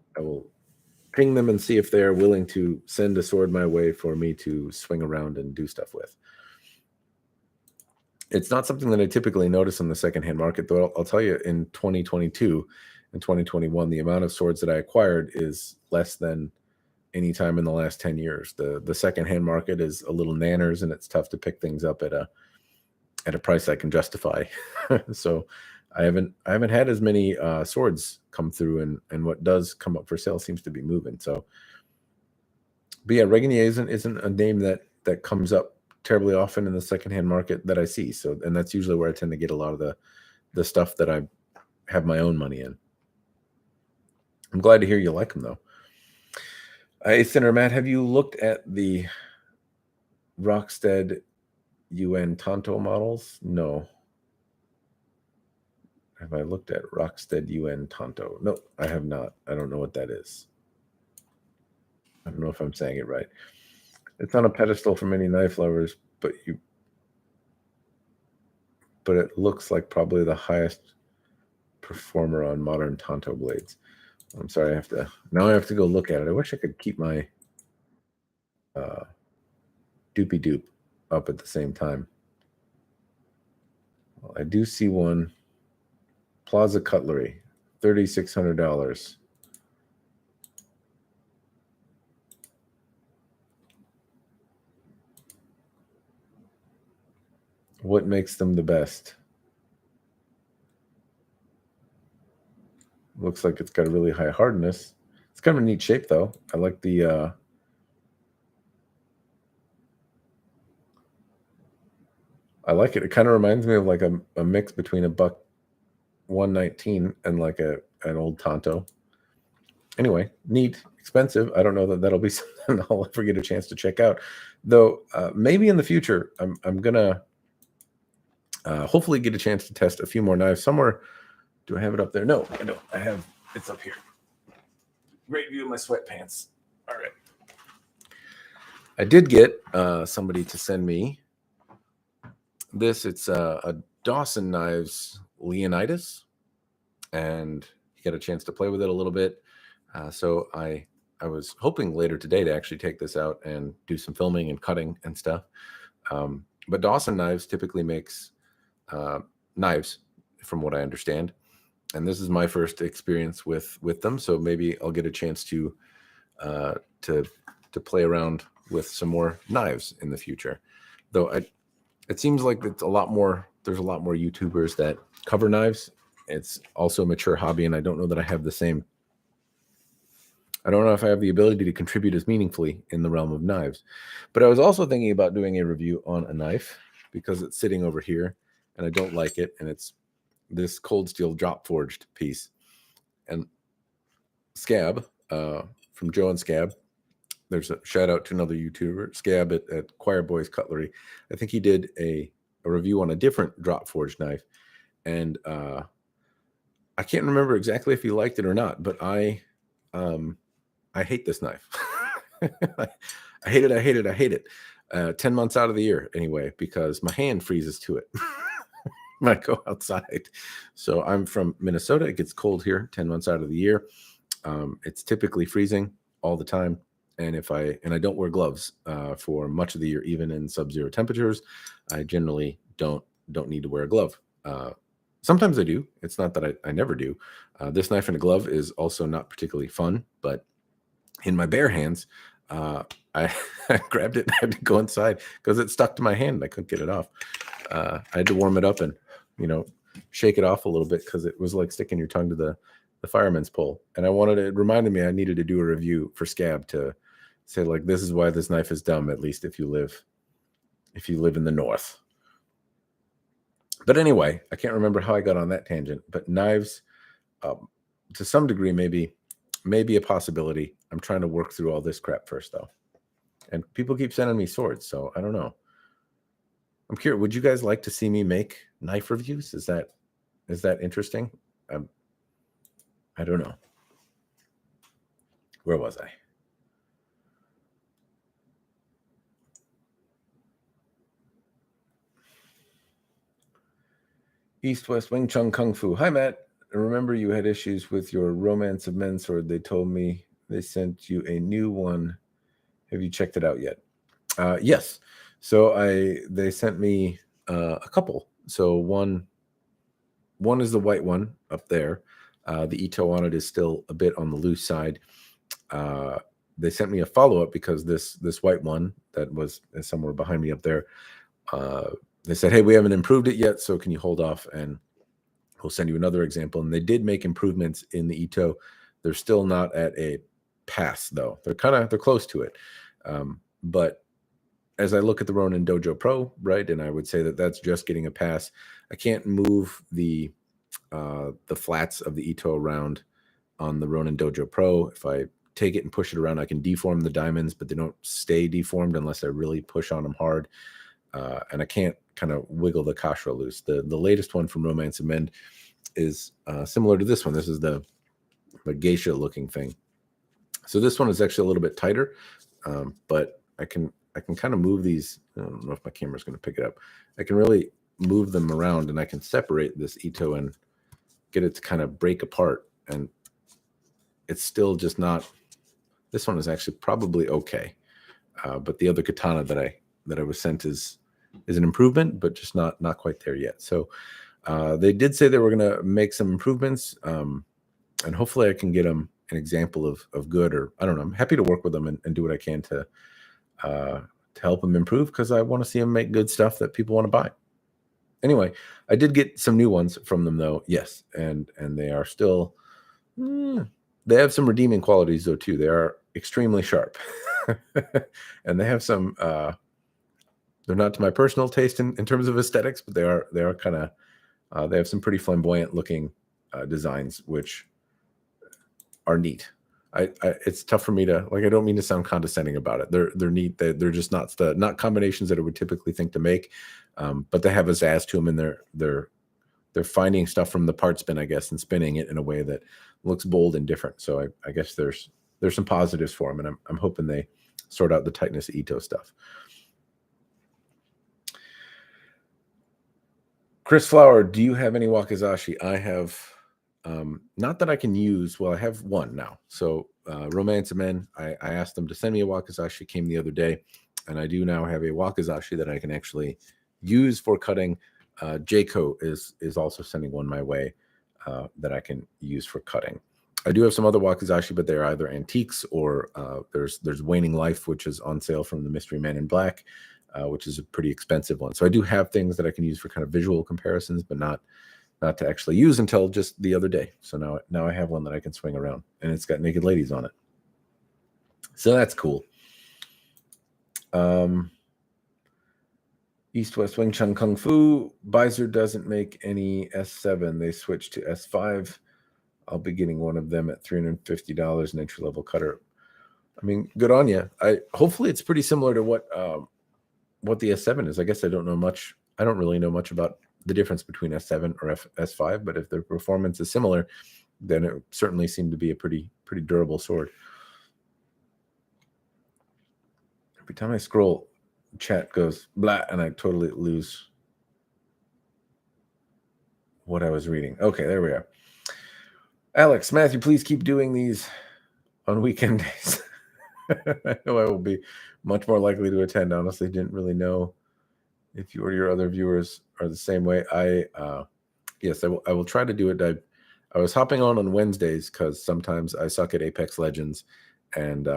ping them and see if they're willing to send a sword my way for me to swing around and do stuff with. It's not something that I typically notice in the secondhand market, though. I'll tell you, in 2022 and 2021, the amount of swords that I acquired is less than any time in the last 10 years. The secondhand market is a little nanners, and it's tough to pick things up at a price I can justify. So I haven't had as many swords come through, and what does come up for sale seems to be moving. So, but yeah, Reginier isn't a name that comes up terribly often in the secondhand market that I see. So, and that's usually where I tend to get a lot of the stuff that I have my own money in. I'm glad to hear you like them though. Hey, Senator Matt, have you looked at the Rockstead UN Tonto models? No. Have I looked at Rockstead UN Tonto? No, I have not. I don't know what that is. I don't know if I'm saying it right. It's on a pedestal for many knife lovers, but it looks like probably the highest performer on modern Tonto blades. I'm sorry, I have to go look at it. I wish I could keep my doopy doop up at the same time. Well, I do see one. Plaza Cutlery, $3,600. What makes them the best? Looks like it's got a really high hardness. It's kind of a neat shape, though. I like the I like it. It kind of reminds me of like a mix between a buck 119 and like an old Tonto. Anyway, neat, expensive. I don't know that that'll be something I'll ever get a chance to check out, though. Maybe in the future, I'm gonna hopefully get a chance to test a few more knives somewhere. Do I have it up there? No, I don't. It's up here. Great view of my sweatpants. All right. I did get somebody to send me this. It's a Dawson Knives Leonidas, and you get a chance to play with it a little bit. So I was hoping later today to actually take this out and do some filming and cutting and stuff. But Dawson Knives typically makes knives, from what I understand. and this is my first experience with them, so maybe I'll get a chance to play around with some more knives in the future. Though it seems like it's a lot more. There's a lot more YouTubers that cover knives. It's also a mature hobby, and I don't know that I have the same. I don't know if I have the ability to contribute as meaningfully in the realm of knives. But I was also thinking about doing a review on a knife because it's sitting over here and I don't like it. And it's this cold steel drop forged piece. And Scab, from Joe and Scab, there's a shout out to another YouTuber, Scab at Choir Boys Cutlery. I think he did a review on a different drop forged knife. And I can't remember exactly if he liked it or not, but I hate this knife. I hate it. I hate it. I hate it. 10 months out of the year anyway, because my hand freezes to it when I go outside. So I'm from Minnesota. It gets cold here 10 months out of the year. It's typically freezing all the time. And I don't wear gloves for much of the year, even in sub-zero temperatures. I generally don't need to wear a glove. Sometimes I do. It's not that I never do. This knife and a glove is also not particularly fun, but in my bare hands, I grabbed it and I had to go inside because it stuck to my hand and I couldn't get it off. I had to warm it up and, shake it off a little bit because it was like sticking your tongue to the fireman's pole. And it reminded me I needed to do a review for Scab to say, like, this is why this knife is dumb, at least if you live in the North. But anyway, I can't remember how I got on that tangent, but knives, to some degree, maybe a possibility. I'm trying to work through all this crap first, though. And people keep sending me swords, so I don't know. I'm curious, would you guys like to see me make knife reviews? Is that interesting? I don't know. Where was I? East West Wing Chun Kung Fu. Hi, Matt. I remember you had issues with your Romance of Men sword. They told me they sent you a new one. Have you checked it out yet? Yes. So they sent me a couple. So one is the white one up there. The Ito on it is still a bit on the loose side. They sent me a follow-up because this white one that was somewhere behind me up there, they said, hey, we haven't improved it yet, so can you hold off and we'll send you another example. And they did make improvements in the Ito. They're still not at a pass, though. They're close to it. But as I look at the Ronin Dojo Pro, right, and I would say that that's just getting a pass. I can't move the flats of the Ito around on the Ronin Dojo Pro. If I take it and push it around, I can deform the diamonds, but they don't stay deformed unless I really push on them hard. And I can't kind of wiggle the kashra loose. The latest one from Romance Amend is similar to this one. This is the geisha looking thing. So this one is actually a little bit tighter, but I can kind of move these. I don't know if my camera's going to pick it up. I can really move them around, and I can separate this Ito and get it to kind of break apart. And it's still just not. This one is actually probably okay, but the other katana that I was sent is an improvement, but just not quite there yet. So they did say they were going to make some improvements, and hopefully I can get them an example of good, or I don't know. I'm happy to work with them and do what I can to help them improve, because I want to see them make good stuff that people want to buy. Anyway, I did get some new ones from them, though. Yes, and they are still. They have some redeeming qualities, though, too. They are extremely sharp, and they have some. They're not to my personal taste in terms of aesthetics, but they are kind of. They have some pretty flamboyant looking designs, which are neat. It's tough for me to, like, I don't mean to sound condescending about it. They're neat. They're just not combinations that I would typically think to make, but they have a zazz to them, and they're finding stuff from the part spin, I guess, and spinning it in a way that looks bold and different. So I guess there's some positives for them, and I'm hoping they sort out the tightness of Ito stuff. Chris Flower, do you have any wakizashi? I have. Not that I can use. Well, I have one now. So Romance Men, I asked them to send me a wakizashi. Came the other day, and I do now have a wakizashi that I can actually use for cutting. Jayco is also sending one my way. that I can use for cutting. I do have some other wakizashi, but they're either antiques or there's Waning Life, which is on sale from the Mystery Man in Black, which is a pretty expensive one. So I do have things that I can use for kind of visual comparisons, but not to actually use until just the other day. So now I have one that I can swing around, and it's got naked ladies on it. So that's cool. East West Wing Chun Kung Fu. Beiser doesn't make any S7. They switched to S5. I'll be getting one of them at $350, an entry-level cutter. I mean, good on you. Hopefully it's pretty similar to what the S7 is. I guess I don't know much. I don't really know much about the difference between S7 or S5, but if the performance is similar, then it certainly seemed to be a pretty durable sword. Every time I scroll, chat goes blah, and I totally lose what I was reading. Okay, there we are. Alex, Matthew, please keep doing these on weekend days. I know I will be much more likely to attend. Honestly, didn't really know if you or your other viewers are the same way. Yes, I will try to do it. I was hopping on Wednesdays because sometimes I suck at Apex Legends and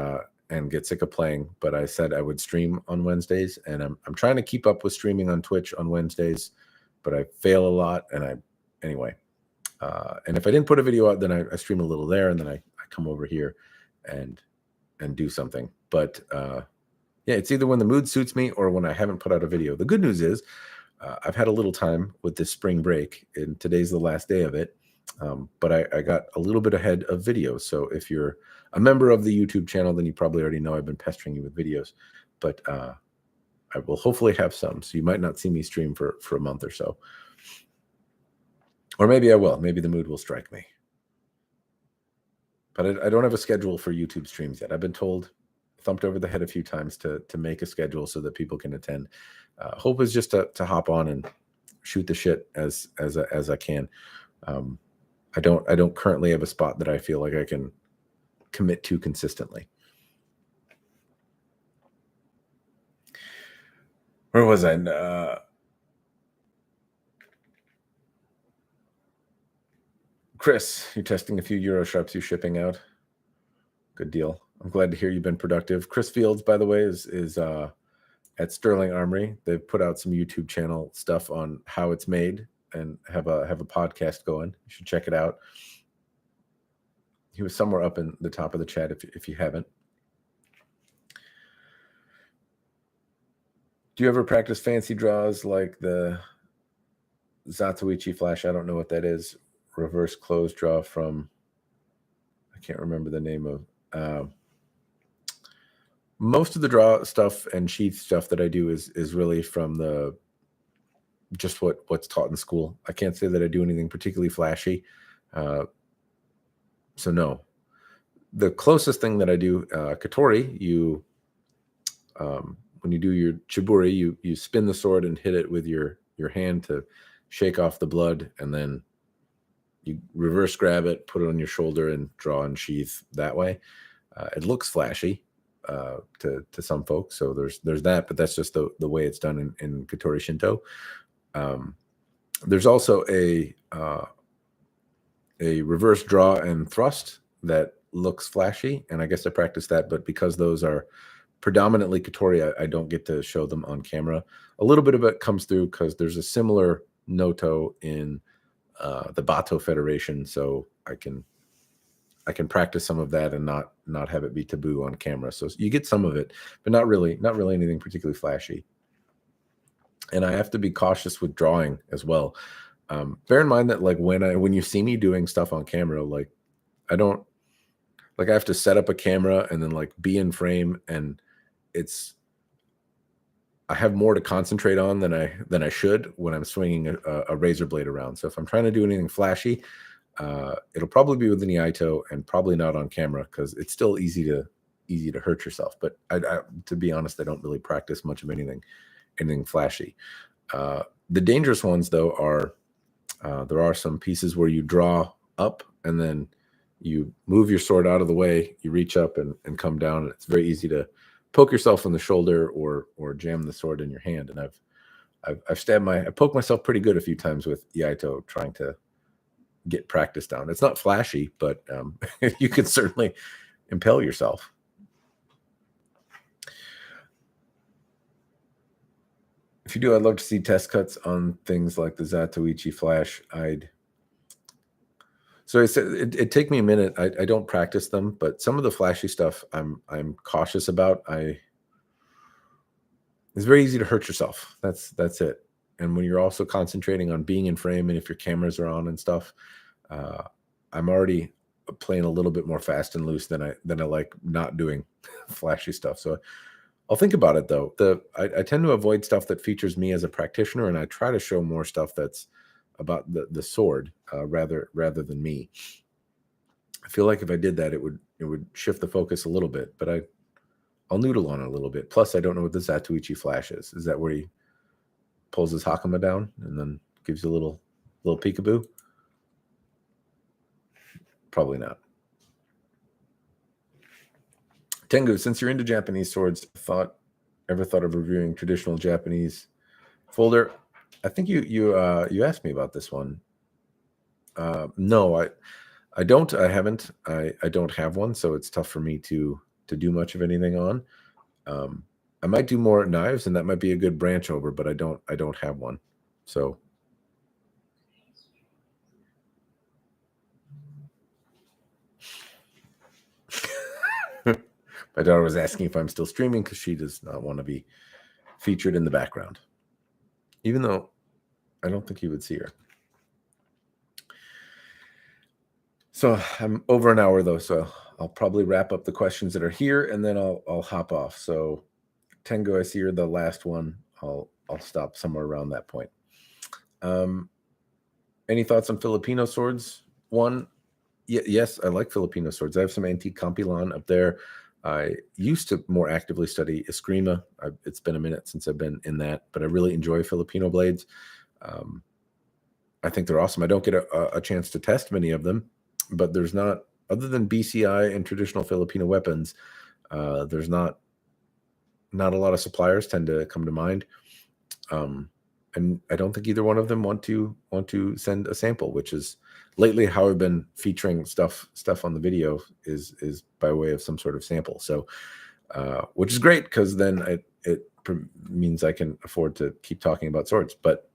get sick of playing. But I said I would stream on Wednesdays, and I'm trying to keep up with streaming on Twitch on Wednesdays, but I fail a lot. And anyway. And if I didn't put a video out, then I stream a little there, and then I come over here and do something. But yeah, it's either when the mood suits me or when I haven't put out a video. The good news is I've had a little time with this spring break, and today's the last day of it. But I got a little bit ahead of videos. So if you're a member of the YouTube channel, then you probably already know I've been pestering you with videos. But I will hopefully have some. So you might not see me stream for a month or so. Or maybe I will. Maybe the mood will strike me. But I don't have a schedule for YouTube streams yet. I've been told, thumped over the head a few times to make a schedule so that people can attend. Hope is just to hop on and shoot the shit as I can. I don't currently have a spot that I feel like I can commit to consistently. Where was I? Chris, you're testing a few Euro sharps you're shipping out. Good deal. I'm glad to hear you've been productive. Chris Fields, by the way, is at Sterling Armory. They've put out some YouTube channel stuff on how it's made and have a podcast going. You should check it out. He was somewhere up in the top of the chat if you haven't. Do you ever practice fancy draws like the Zatoichi flash? I don't know what that is. Reverse close draw from, I can't remember the name of. Most of the draw stuff and sheath stuff that I do is really from just what's taught in school. I can't say that I do anything particularly flashy. So no. The closest thing that I do, Katori, when you do your Chiburi, you spin the sword and hit it with your hand to shake off the blood, and then you reverse grab it, put it on your shoulder, and draw and sheath that way. It looks flashy to some folks, so there's that, but that's just the way it's done in Katori Shinto. There's also a reverse draw and thrust that looks flashy, and I guess I practice that, but because those are predominantly Katori, I don't get to show them on camera. A little bit of it comes through because there's a similar Noto in the Bato Federation, so I can practice some of that and not have it be taboo on camera. So you get some of it, but not really anything particularly flashy. And I have to be cautious with drawing as well. Bear in mind that like when you see me doing stuff on camera, like I have to set up a camera and then like be in frame, and I have more to concentrate on than I should when I'm swinging a razor blade around. So if I'm trying to do anything flashy, it'll probably be with an Iaito and probably not on camera because it's still easy to hurt yourself. But to be honest, I don't really practice much of anything flashy. The dangerous ones though are there are some pieces where you draw up and then you move your sword out of the way, you reach up and come down, and it's very easy to poke yourself in the shoulder or jam the sword in your hand. And I've poked myself pretty good a few times with Iaito trying to get practice down. It's not flashy, but you can certainly impel yourself. If you do, I'd love to see test cuts on things like the Zatoichi Flash. So I said it'd take me a minute. I don't practice them, but some of the flashy stuff I'm cautious about. It's very easy to hurt yourself. That's it. And when you're also concentrating on being in frame, and if your cameras are on and stuff, I'm already playing a little bit more fast and loose than I like not doing flashy stuff. So I'll think about it though. I tend to avoid stuff that features me as a practitioner, and I try to show more stuff that's about the sword rather than me. I feel like if I did that, it would shift the focus a little bit, but I'll noodle on it a little bit. Plus, I don't know what the Zatoichi Flash is. Is that where he pulls his Hakama down and then gives you a little peekaboo? Probably not. Tengu, since you're into Japanese swords, ever thought of reviewing traditional Japanese folder? I think you asked me about this one. No, I don't. I haven't. I don't have one, so it's tough for me to do much of anything on. I might do more knives, and that might be a good branch over, but I don't have one. So my daughter was asking if I'm still streaming because she does not want to be featured in the background, even though I don't think you would see her. So I'm over an hour though, so I'll probably wrap up the questions that are here, and then I'll hop off. So Tengu, I see you're the last one. I'll stop somewhere around that point. Any thoughts on Filipino swords? One, yes, I like Filipino swords. I have some antique Campilan up there. I used to more actively study Eskrima. It's been a minute since I've been in that, but I really enjoy Filipino blades. I think they're awesome. I don't get a chance to test many of them, but there's not, other than BCI and traditional Filipino weapons, there's not a lot of suppliers tend to come to mind. And I don't think either one of them want to send a sample, which is lately how I've been featuring stuff on the video is by way of some sort of sample. So, which is great because then it means I can afford to keep talking about swords. But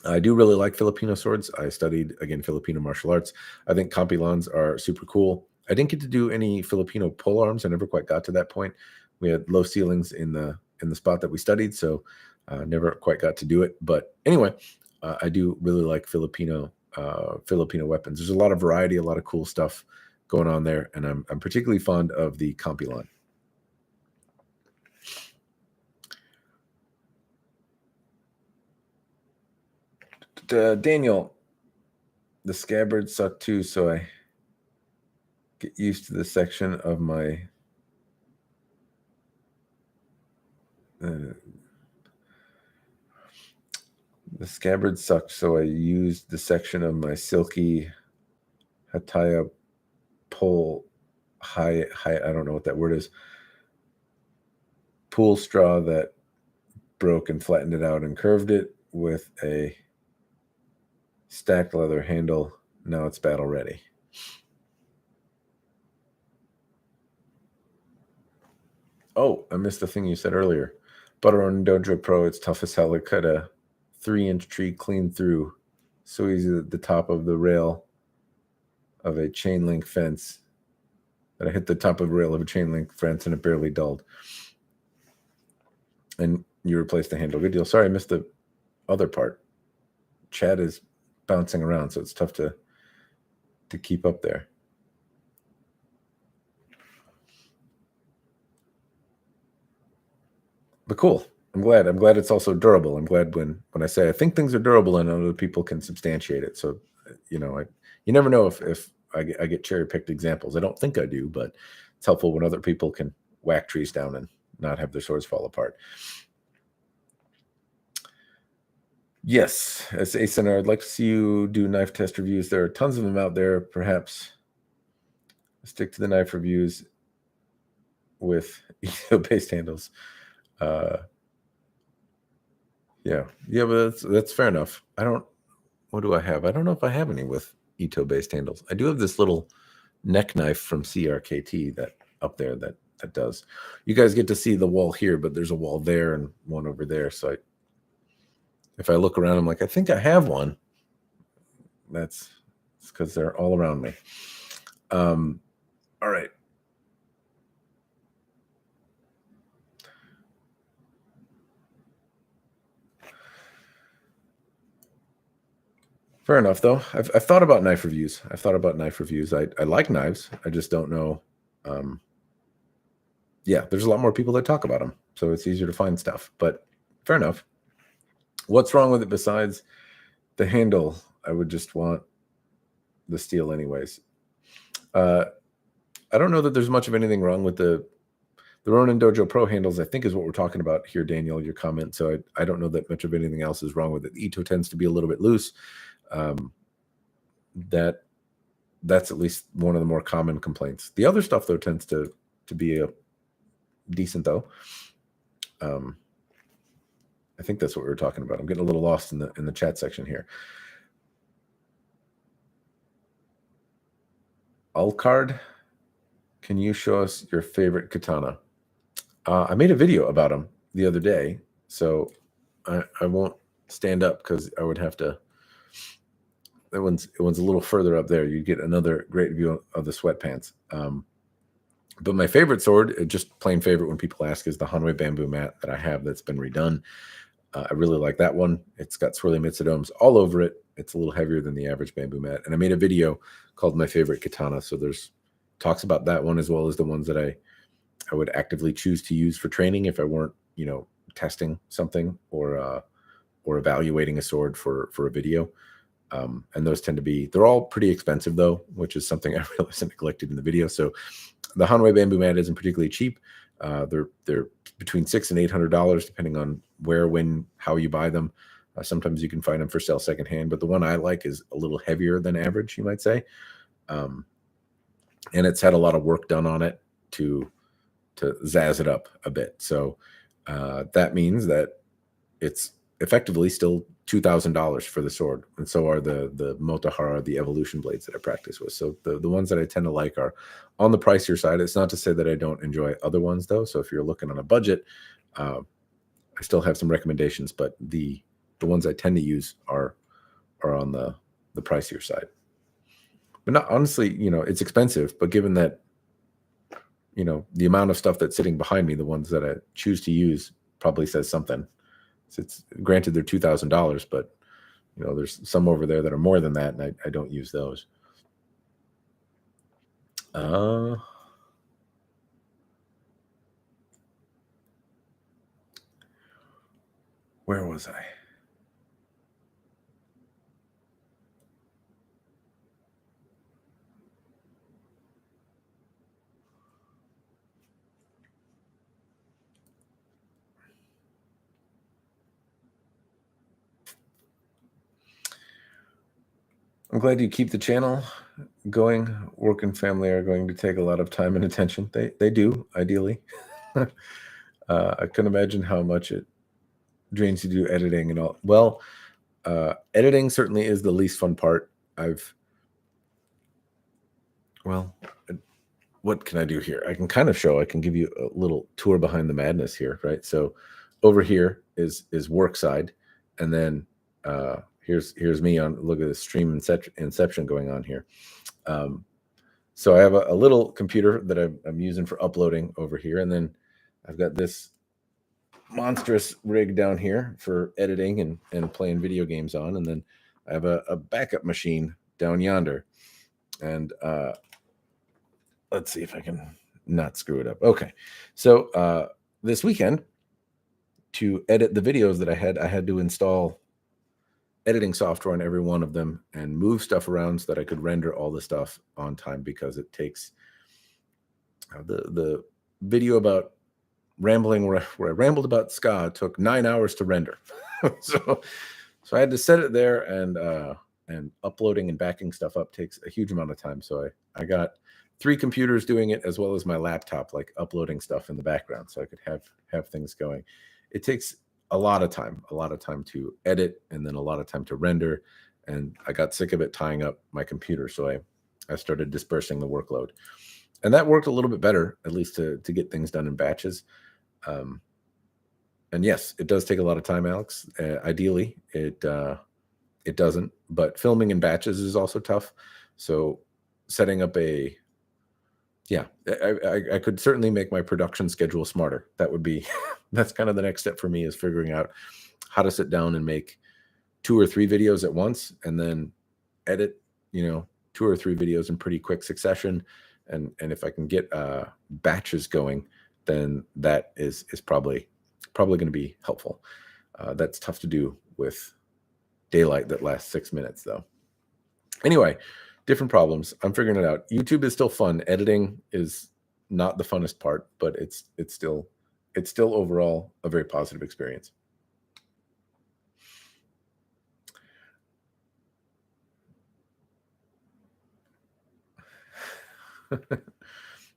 I do really like Filipino swords. I studied, again, Filipino martial arts. I think Campilans are super cool. I didn't get to do any Filipino pole arms. I never quite got to that point. We had low ceilings in the spot that we studied, so never quite got to do it. But anyway, I do really like Filipino weapons. There's a lot of variety, a lot of cool stuff going on there, and I'm particularly fond of the Campilan. Daniel, the scabbards suck too, so I get used to the section of my the scabbard sucked, so I used the section of my silky Hataya pole high I don't know what that word is, pool straw that broke and flattened it out and curved it with a stacked leather handle. Now it's battle ready. Oh, I missed the thing you said earlier. Butter on Dojo Pro, it's tough as hell. I cut a 3-inch tree clean through so easy at the top of the rail of a chain link fence that I hit the top of the rail of a chain link fence and it barely dulled. And you replaced the handle. Good deal. Sorry, I missed the other part. Chat is bouncing around, so it's tough to keep up there. But cool. I'm glad it's also durable. I'm glad when I say I think things are durable and other people can substantiate it. So, you never know if I get cherry-picked examples. I don't think I do, but it's helpful when other people can whack trees down and not have their swords fall apart. Yes, as a center, I'd like to see you do knife test reviews. There are tons of them out there. Perhaps stick to the knife reviews with based handles. Yeah, but that's fair enough. I don't what do I have? I don't know if I have any with Ito based handles. I do have this little neck knife from CRKT that up there that does. You guys get to see the wall here, but there's a wall there and one over there. So if I look around, I'm like, I think I have one. It's because they're all around me. All right. Fair enough, though. I've thought about knife reviews. I like knives. I just don't know. Yeah, there's a lot more people that talk about them, so it's easier to find stuff. But fair enough. What's wrong with it besides the handle? I would just want the steel anyways. I don't know that there's much of anything wrong with the Ronin Dojo Pro handles, I think, is what we're talking about here, Daniel, your comment. So I don't know that much of anything else is wrong with it. The Ito tends to be a little bit loose. That's at least one of the more common complaints. The other stuff, though, tends to be a decent, though. I think that's what we were talking about. I'm getting a little lost in the chat section here. Alcard, can you show us your favorite katana? I made a video about them the other day, so I won't stand up because I would have to. That one's a little further up there. You get another great view of the sweatpants. But my favorite sword, just plain favorite when people ask, is the Huawei bamboo mat that I have that's been redone. I really like that one. It's got swirly mitsudomes all over it. It's a little heavier than the average bamboo mat. And I made a video called My Favorite Katana. So there's talks about that one as well as the ones that I would actively choose to use for training if I weren't, testing something or evaluating a sword for a video. And those tend to be, they're all pretty expensive though, which is something I realized I neglected in the video. So the Huawei bamboo mat isn't particularly cheap. They're between $600 and $800 depending on where, when, how you buy them. Sometimes you can find them for sale secondhand, but the one I like is a little heavier than average, you might say. And it's had a lot of work done on it to zazz it up a bit. So that means that it's effectively still $2,000 for the sword, and so are the Motohara, the evolution blades that I practice with. So the ones that I tend to like are on the pricier side. It's not to say that I don't enjoy other ones though. So if you're looking on a budget, I still have some recommendations, but the ones I tend to use are on the pricier side. But not honestly, it's expensive, but given that the amount of stuff that's sitting behind me, the ones that I choose to use probably says something. It's granted they're $2,000, but there's some over there that are more than that, and I don't use those. Where was I? I'm glad you keep the channel going. Work and family are going to take a lot of time and attention. They do, ideally. I couldn't imagine how much it drains you to do editing and all. Well, editing certainly is the least fun part. What can I do here? I can kind of show. I can give you a little tour behind the madness here, right? So over here is work side, and then here's me on. Look at the stream inception going on here. So I have a little computer that I'm using for uploading over here, and then I've got this monstrous rig down here for editing and playing video games on, and then I have a backup machine down yonder, and let's see if I can not screw it up. Okay, so this weekend to edit the videos that I had to install editing software on every one of them and move stuff around so that I could render all the stuff on time, because it takes the video about rambling where I rambled about ska took 9 hours to render. so I had to set it there, and uploading and backing stuff up takes a huge amount of time. So I got 3 computers doing it, as well as my laptop, like uploading stuff in the background so I could have things going. It takes a lot of time to edit, and then a lot of time to render, and I got sick of it tying up my computer. So I started dispersing the workload, and that worked a little bit better, at least to get things done in batches. And yes, it does take a lot of time, Alex. Ideally, it doesn't, but filming in batches is also tough. So setting up I could certainly make my production schedule smarter. That would be, that's kind of the next step for me, is figuring out how to sit down and make 2 or 3 videos at once, and then edit, 2 or 3 videos in pretty quick succession. And if I can get batches going, then that is probably going to be helpful. That's tough to do with daylight that lasts 6 minutes, though. Anyway, different problems. I'm figuring it out. YouTube is still fun. Editing is not the funnest part, but it's still overall a very positive experience.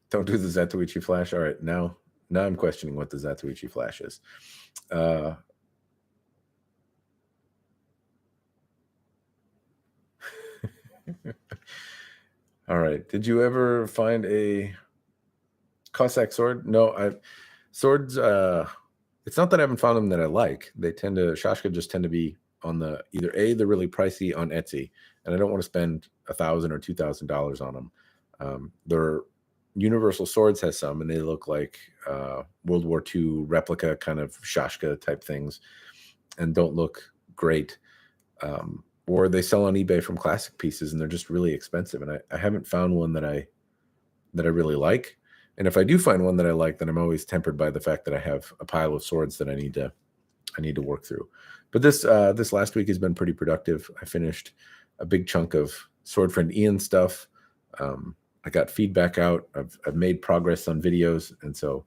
Don't do the Zatoichi flash. All right, now I'm questioning what the Zatoichi flash is. All right. Did you ever find a Cossack sword? No, swords. It's not that I haven't found them that I like. Shashka just tend to be on the they're really pricey on Etsy, and I don't want to spend $1,000 or $2,000 on them. Their Universal Swords has some, and they look like World War II replica kind of Shashka type things, and don't look great. Or they sell on eBay from classic pieces, and they're just really expensive. And I haven't found one that I really like. And if I do find one that I like, then I'm always tempered by the fact that I have a pile of swords that I need to work through. But this last week has been pretty productive. I finished a big chunk of Sword Friend Ian stuff. I got feedback out. I've made progress on videos, and so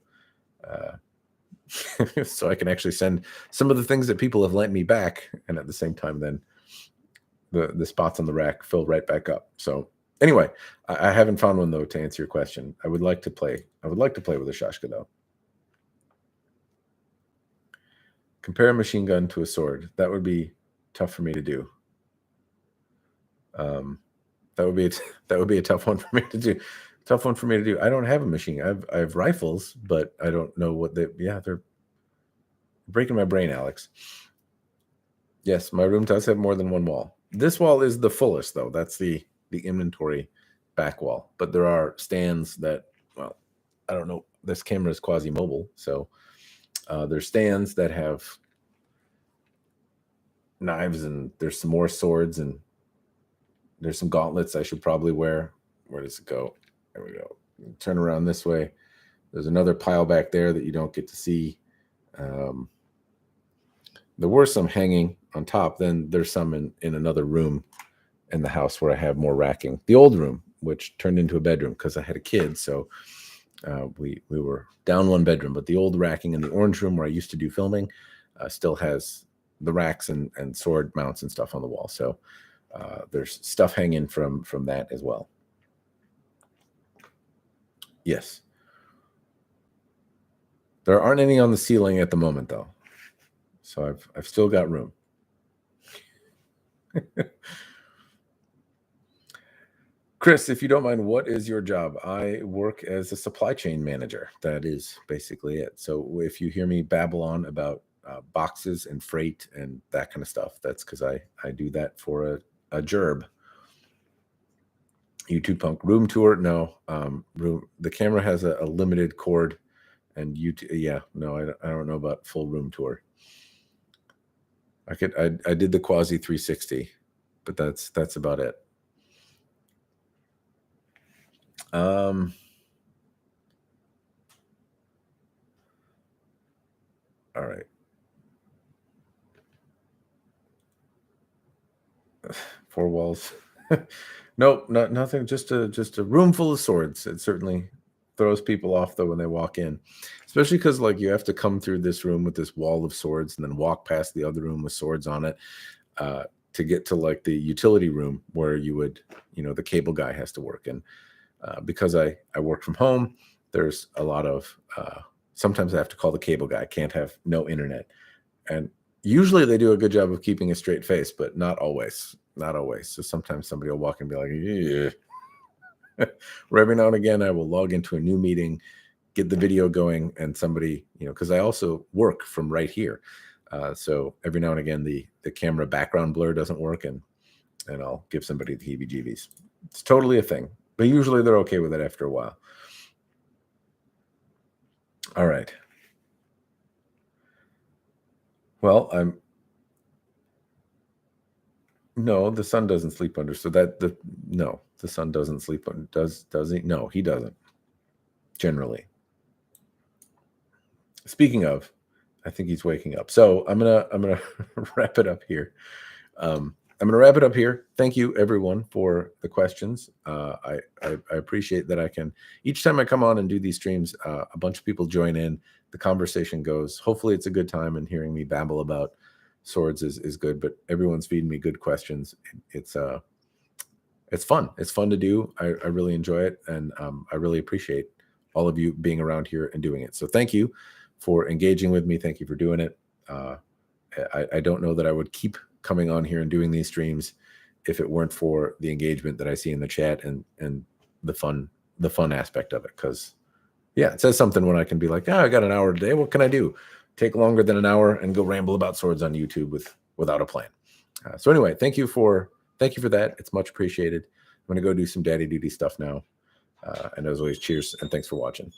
so I can actually send some of the things that people have lent me back, and at the same time, then the spots on the rack fill right back up. So anyway, I haven't found one, though, to answer your question. I would like to play with a Shashka, though. Compare a machine gun to a sword. That would be tough for me to do. That would be a tough one for me to do. I don't have a machine gun. I have rifles, but I don't know what they're breaking my brain, Alex. Yes, my room does have more than one wall. This wall is the fullest, though. That's the inventory back wall. But there are stands that, well, I don't know. This camera is quasi-mobile, so there's stands that have knives, and there's some more swords, and there's some gauntlets I should probably wear. Where does it go? There we go. Turn around this way. There's another pile back there that you don't get to see. There were some hanging on top. Then there's some in another room in the house where I have more racking. The old room, which turned into a bedroom because I had a kid. So we were down one bedroom. But the old racking in the orange room where I used to do filming still has the racks and sword mounts and stuff on the wall. So there's stuff hanging from that as well. Yes. There aren't any on the ceiling at the moment, though. So I've still got room. Chris, if you don't mind, what is your job? I work as a supply chain manager. That is basically it. So if you hear me babble on about boxes and freight and that kind of stuff, that's because I do that for a gerb. YouTube Punk room tour? No. The camera has a limited cord, and I don't know about full room tour. I did the quasi 360, but that's about it. All right. Four walls. Nope, nothing. Just a room full of swords. It certainly throws people off, though, when they walk in, especially because you have to come through this room with this wall of swords and then walk past the other room with swords on it to get to the utility room where you would, the cable guy has to work. And because I work from home, there's a lot of sometimes I have to call the cable guy. I can't have no internet, and Usually they do a good job of keeping a straight face, but not always. Not always. So sometimes somebody will walk and be like, yeah. Or every now and again, I will log into a new meeting, get the video going, and somebody, because I also work from right here. So every now and again, the camera background blur doesn't work, and I'll give somebody the heebie-jeebies. It's totally a thing, but usually they're okay with it after a while. All right. Well, no, the sun doesn't sleep under. So the sun doesn't sleep under. Does he? No, he doesn't. Generally. Speaking of, I think he's waking up. So I'm gonna wrap it up here. Thank you everyone for the questions. I appreciate that I can, each time I come on and do these streams, a bunch of people join in. The conversation goes. Hopefully it's a good time, and hearing me babble about swords is good, but everyone's feeding me good questions. It's fun. It's fun to do. I really enjoy it, and I really appreciate all of you being around here and doing it. So thank you for engaging with me. Thank you for doing it. I don't know that I would keep coming on here and doing these streams if it weren't for the engagement that I see in the chat and the fun aspect of it. Because yeah, it says something when I can be like, I got an hour today. What can I do? Take longer than an hour and go ramble about swords on YouTube without a plan. So anyway, thank you for that. It's much appreciated. I'm going to go do some daddy duty stuff now. And as always, cheers and thanks for watching.